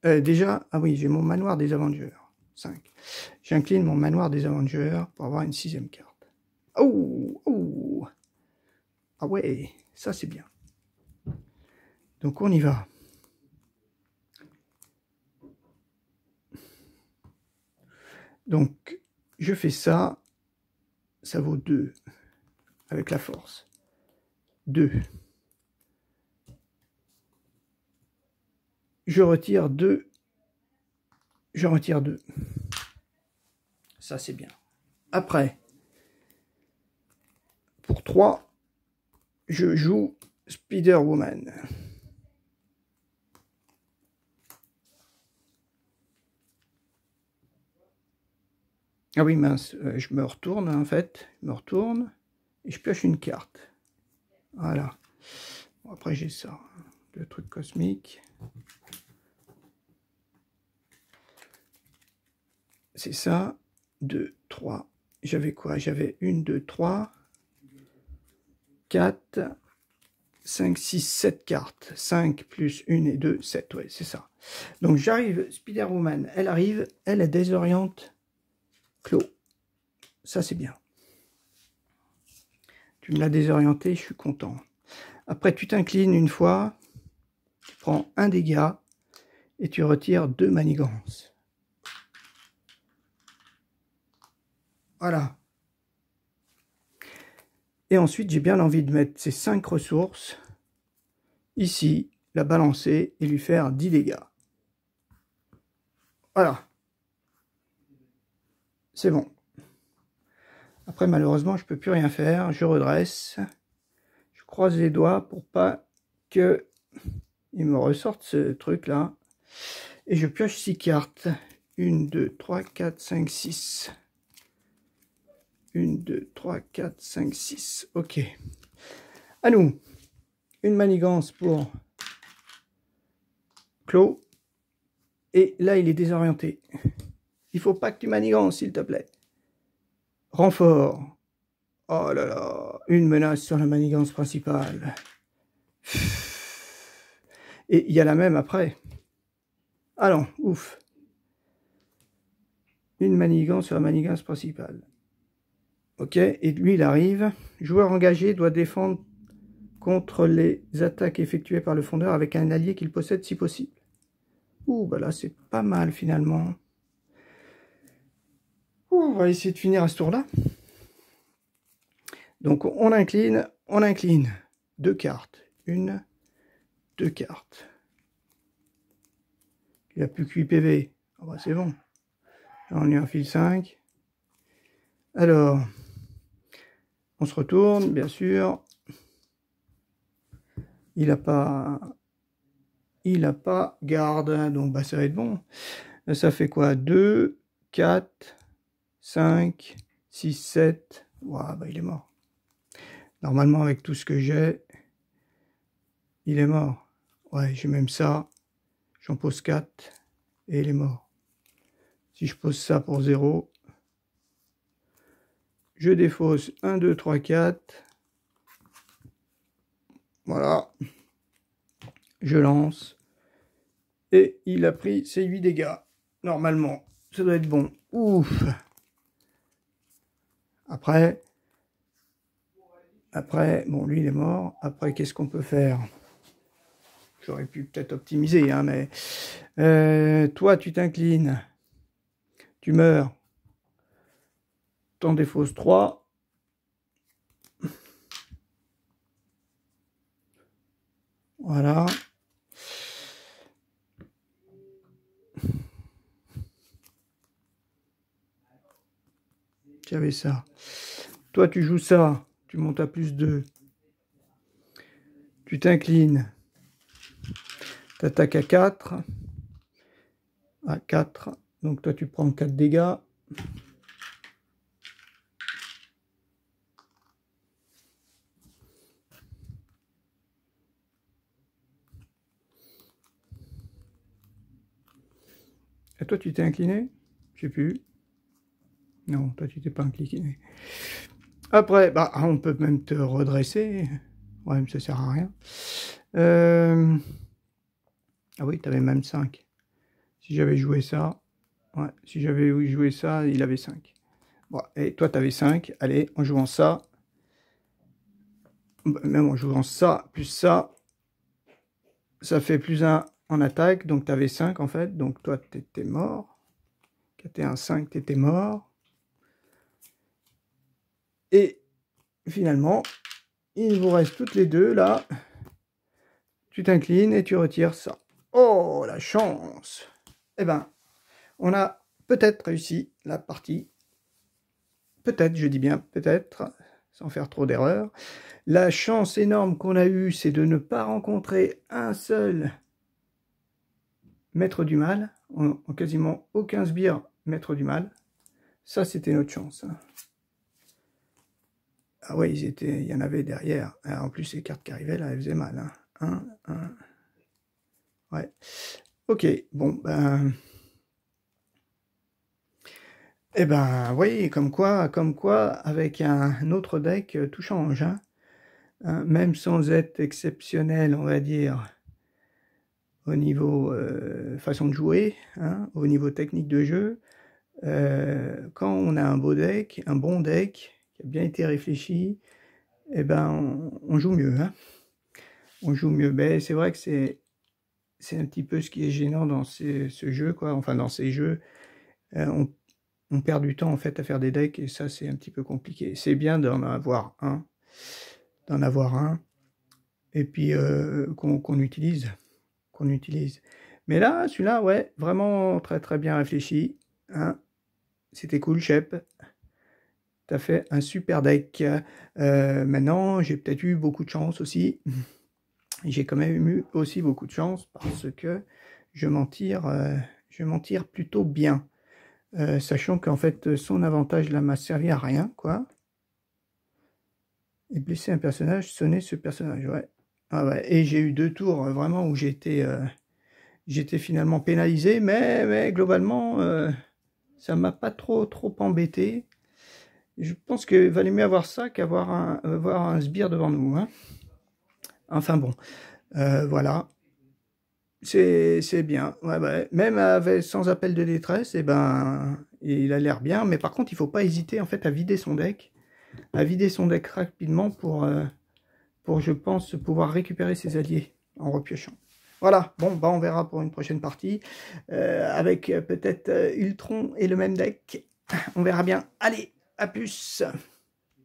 déjà, ah oui, j'ai mon manoir des Avengers. 5. J'incline mon manoir des Avengers pour avoir une 6e carte. Oh, oh. Ah ouais, ça c'est bien. Donc on y va. Donc, je fais ça. Ça vaut 2. Avec la force. 2. Je retire 2. Je retire 2. Ça, c'est bien. Après, pour 3, je joue Spider-Woman. Ah oui, mince, je me retourne en fait. Je me retourne et je pioche une carte. Voilà. Bon, après, j'ai ça. Le truc cosmique. C'est ça. 2, 3. J'avais quoi? J'avais 1, 2, 3, 4, 5, 6, 7 cartes. 5 plus 1 et 2, 7. Ouais, c'est ça. Donc j'arrive, Spider-Woman, elle arrive, elle désoriente Clos. Ça, c'est bien. Tu me l'as désorienté, je suis content. Après, tu t'inclines une fois, tu prends un dégât et tu retires 2 manigances. Voilà. Et ensuite, j'ai bien envie de mettre ces 5 ressources ici, la balancer et lui faire 10 dégâts. Voilà. C'est bon. Après, malheureusement, je ne peux plus rien faire. Je redresse. Je croise les doigts pour pas que il me ressorte ce truc-là. Et je pioche 6 cartes. 1, 2, 3, 4, 5, 6. 1, 2, 3, 4, 5, 6. Ok. À nous. Une manigance pour Clos. Et là, il est désorienté. Il faut pas que tu manigances, s'il te plaît. Renfort. Oh là là. Une menace sur la manigance principale. Et il y a la même après. Allons, ouf. Une manigance sur la manigance principale. Ok, et lui, il arrive. Joueur engagé doit défendre contre les attaques effectuées par le fondeur avec un allié qu'il possède si possible. Ouh, bah là, c'est pas mal finalement. Ouh, on va essayer de finir à ce tour-là. Donc, on incline. 2 cartes. 1, 2 cartes. Il n'a plus que 8 PV. Oh, bah, c'est bon. Là, on est un fil 5. Alors, on se retourne, bien sûr. Il n'a pas garde, donc bah, ça va être bon. Ça fait quoi? 2, 4, 5, 6, 7. Ouah, bah, il est mort. Normalement, avec tout ce que j'ai, il est mort. Ouais, j'ai même ça. J'en pose 4 et il est mort. Si je pose ça pour 0, je défausse 1, 2, 3, 4. Voilà. Je lance. Et il a pris ses 8 dégâts. Normalement, ça doit être bon. Ouf. Après, bon, lui, il est mort. Après, qu'est-ce qu'on peut faire? J'aurais pu peut-être optimiser, hein, mais... toi, tu t'inclines. Tu meurs. T'en défausses 3. Voilà. J'avais ça. Toi, tu joues ça. Tu montes à plus 2. Tu t'inclines. Tu attaques à 4. À 4. Donc toi, tu prends 4 dégâts. Et toi, tu t'es incliné? Je sais plus. Non, toi, tu t'es pas incliné. Après, bah, on peut même te redresser. Ouais, mais ça sert à rien. Ah oui, tu avais même 5. Si j'avais joué ça, ouais, si j'avais joué ça, il avait 5. Bon, et toi, tu avais 5. Allez, en jouant ça, même en jouant ça, plus ça fait plus 1 en attaque. Donc, tu avais 5 en fait. Donc, toi, tu étais mort. 4 et 1, 5, tu étais mort. Et finalement, il vous reste toutes les deux là. Tu t'inclines et tu retires ça. Oh, la chance! Eh ben, on a peut-être réussi la partie. Peut-être, je dis bien peut-être, sans faire trop d'erreurs. La chance énorme qu'on a eue, c'est de ne pas rencontrer un seul maître du mal, en quasiment aucun sbire maître du mal. Ça, c'était notre chance. Ah ouais, il y en avait derrière. Alors, en plus, les cartes qui arrivaient, là, elles faisaient mal. Hein. 1. Ouais. Ok, bon, ben... Eh ben, oui, comme quoi, avec un autre deck, tout change. Hein. Même sans être exceptionnel, on va dire, au niveau façon de jouer, hein, au niveau technique de jeu, quand on a un beau deck, un bon deck, qui a bien été réfléchi, eh ben, on joue mieux. Hein. On joue mieux. Ben, c'est vrai que c'est un petit peu ce qui est gênant dans ce jeu, quoi. Enfin, dans ces jeux, on perd du temps en fait à faire des decks et ça c'est un petit peu compliqué. C'est bien d'en avoir un, et puis qu'on utilise, Mais là, celui-là, ouais, vraiment très très bien réfléchi. Hein. C'était cool, Shep. T'as fait un super deck. Maintenant, j'ai peut-être eu beaucoup de chance aussi. J'ai quand même eu aussi beaucoup de chance parce que je m'en tire plutôt bien. Sachant qu'en fait, son avantage là m'a servi à rien, quoi. Et blesser un personnage, sonner ce personnage, ouais. Ah ouais. Et j'ai eu 2 tours vraiment où j'étais finalement pénalisé, mais globalement, ça m'a pas trop embêté. Je pense qu'il valait mieux avoir ça qu'avoir un sbire devant nous. Hein. Enfin bon, voilà. C'est bien. Ouais, ouais. Même sans appel de détresse, eh ben, il a l'air bien. Mais par contre, il faut pas hésiter en fait à vider son deck. Rapidement pour, je pense, pouvoir récupérer ses alliés en repiochant. Voilà, bon, bah on verra pour une prochaine partie, avec peut-être Ultron et le même deck. On verra bien. Allez, à plus!